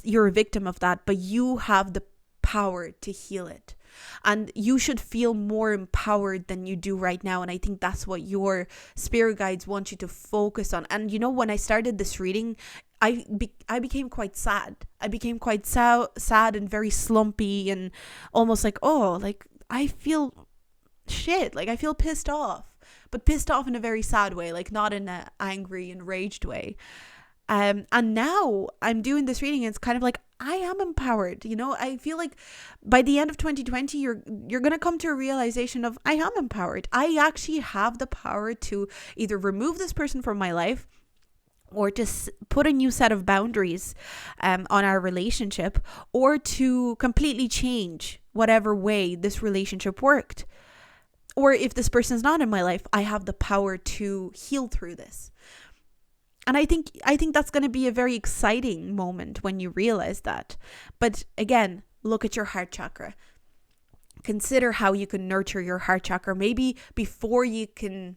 you're a victim of that. But you have the power to heal it. And you should feel more empowered than you do right now. And I think that's what your spirit guides want you to focus on. And when I started this reading, I became quite sad. I became quite sad and very slumpy and almost like, I feel shit. Like, I feel pissed off, but pissed off in a very sad way, like not in an angry, enraged way. And now I'm doing this reading and it's kind of like, I am empowered. I feel like by the end of 2020, you're going to come to a realization of, I am empowered. I actually have the power to either remove this person from my life or to put a new set of boundaries on our relationship, or to completely change whatever way this relationship worked. Or if this person's not in my life, I have the power to heal through this. And I think that's going to be a very exciting moment when you realize that. But again, look at your heart chakra. Consider how you can nurture your heart chakra. Maybe before you can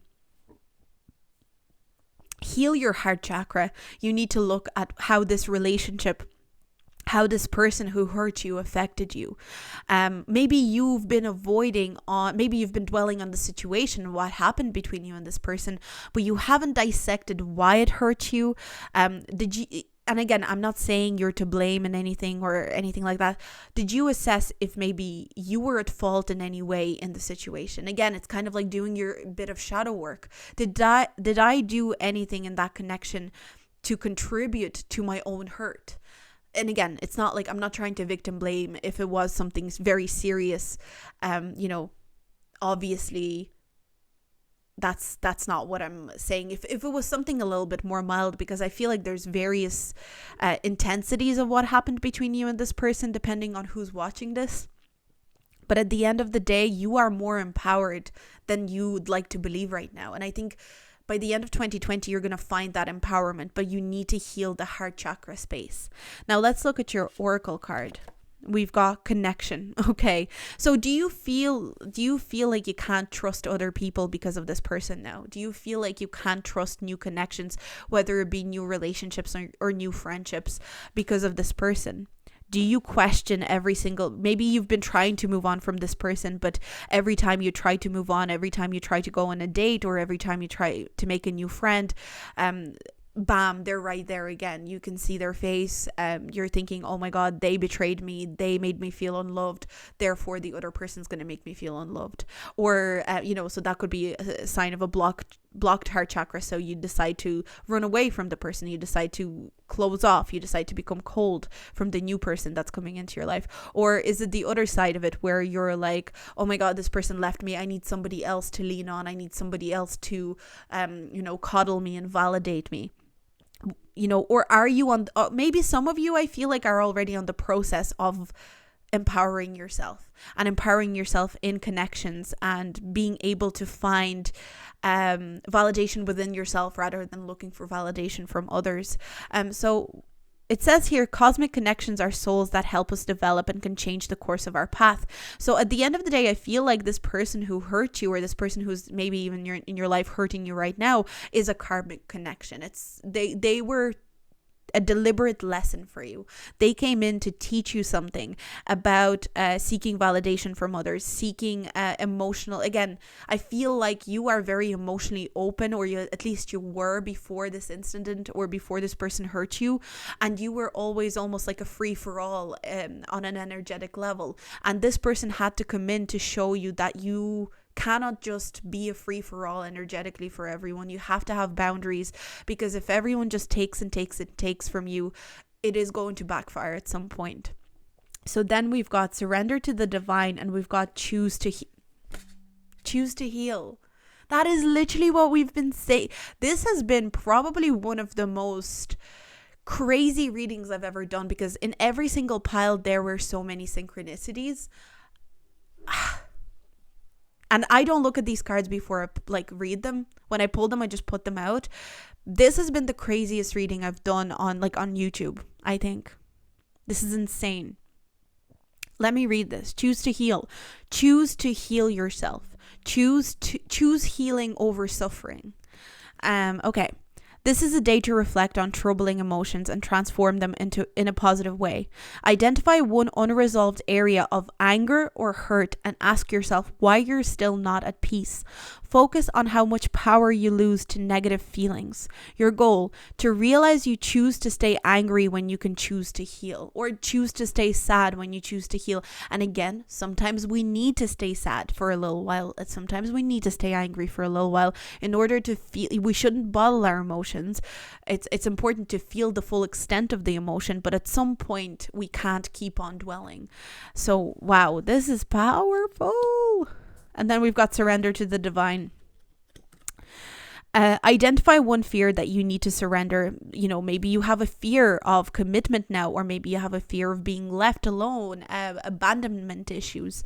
heal your heart chakra, you need to look at how this relationship, how this person who hurt you affected you. Maybe you've been maybe you've been dwelling on the situation, what happened between you and this person, but you haven't dissected why it hurt you. And again, I'm not saying you're to blame in anything or anything like that. Did you assess if maybe you were at fault in any way in the situation? Again, it's kind of like doing your bit of shadow work. Did I do anything in that connection to contribute to my own hurt? And again, it's not like I'm not trying to victim blame if it was something very serious. Obviously that's not what I'm saying. If it was something a little bit more mild, because I feel like there's various intensities of what happened between you and this person depending on who's watching this. But at the end of the day, you are more empowered than you'd like to believe right now. And I think by the end of 2020, you're going to find that empowerment, but you need to heal the heart chakra space. Now let's look at your oracle card. We've got connection. Okay. So do you feel like you can't trust other people because of this person now? Do you feel like you can't trust new connections, whether it be new relationships or new friendships, because of this person? Do you question maybe you've been trying to move on from this person, but every time you try to move on, every time you try to go on a date, or every time you try to make a new friend, bam, they're right there again. You can see their face. You're thinking, oh my God, they betrayed me. They made me feel unloved. Therefore, the other person's going to make me feel unloved. Or, so that could be a sign of a blocked heart chakra. So you decide to run away from the person. You decide to close off. You decide to become cold from the new person that's coming into your life. Or is it the other side of it where you're like, oh my God, this person left me. I need somebody else to lean on. I need somebody else to, coddle me and validate me. Or are you on, maybe some of you I feel like are already on the process of empowering yourself in connections and being able to find validation within yourself rather than looking for validation from others. So it says here, cosmic connections are souls that help us develop and can change the course of our path. So at the end of the day, I feel like this person who hurt you, or this person who's maybe even in your life hurting you right now, is a karmic connection. They were a deliberate lesson for you. They came in to teach you something about seeking validation from others, seeking emotional. Again, I feel like you are very emotionally open, or at least you were before this incident or before this person hurt you, and you were always almost like a free-for-all on an energetic level. And this person had to come in to show you that you cannot just be a free-for-all energetically for everyone. You have to have boundaries, because if everyone just takes and takes and takes from you, it is going to backfire at some point. So then we've got surrender to the divine, and we've got choose to heal. That is literally what we've been saying. This has been probably one of the most crazy readings I've ever done, because in every single pile there were so many synchronicities. And I don't look at these cards before I like read them. When I pull them, I just put them out. This has been the craziest reading I've done on YouTube, I think. This is insane. Let me read this. Choose to heal. Choose to heal yourself. Choose healing over suffering. Okay. This is a day to reflect on troubling emotions and transform them in a positive way. Identify one unresolved area of anger or hurt and ask yourself why you're still not at peace. Focus on how much power you lose to negative feelings. Your goal, to realize you choose to stay angry when you can choose to heal, or choose to stay sad when you choose to heal. And again, sometimes we need to stay sad for a little while. Sometimes we need to stay angry for a little while in order to feel. We shouldn't bottle our emotions. It's important to feel the full extent of the emotion, but at some point we can't keep on dwelling. So, wow, this is powerful. And then we've got surrender to the divine. Identify one fear that you need to surrender. Maybe you have a fear of commitment now, or maybe you have a fear of being left alone, abandonment issues.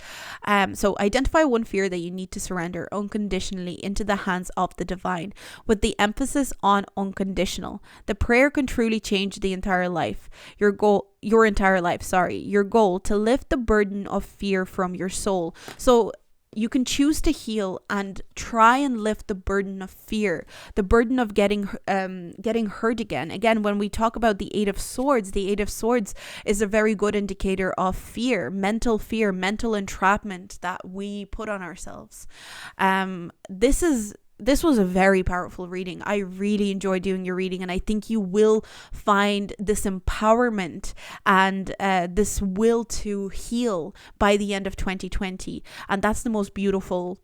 So identify one fear that you need to surrender unconditionally into the hands of the divine, with the emphasis on unconditional. The prayer can truly change the entire life. Your goal to lift the burden of fear from your soul. So you can choose to heal and try and lift the burden of fear, the burden of getting hurt again. Again, when we talk about the Eight of Swords is a very good indicator of fear, mental entrapment that we put on ourselves. This was a very powerful reading. I really enjoyed doing your reading, and I think you will find this empowerment and this will to heal by the end of 2020. And that's the most beautiful,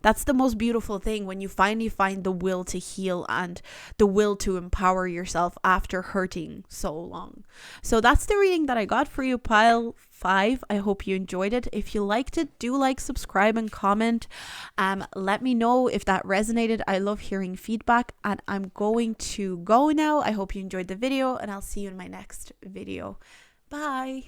that's the most beautiful thing, when you finally find the will to heal and the will to empower yourself after hurting so long. So that's the reading that I got for you, pile 5. I hope you enjoyed it. If you liked it, do like, subscribe, and comment. Let me know if that resonated. I love hearing feedback, and I'm going to go now. I hope you enjoyed the video, and I'll see you in my next video. Bye.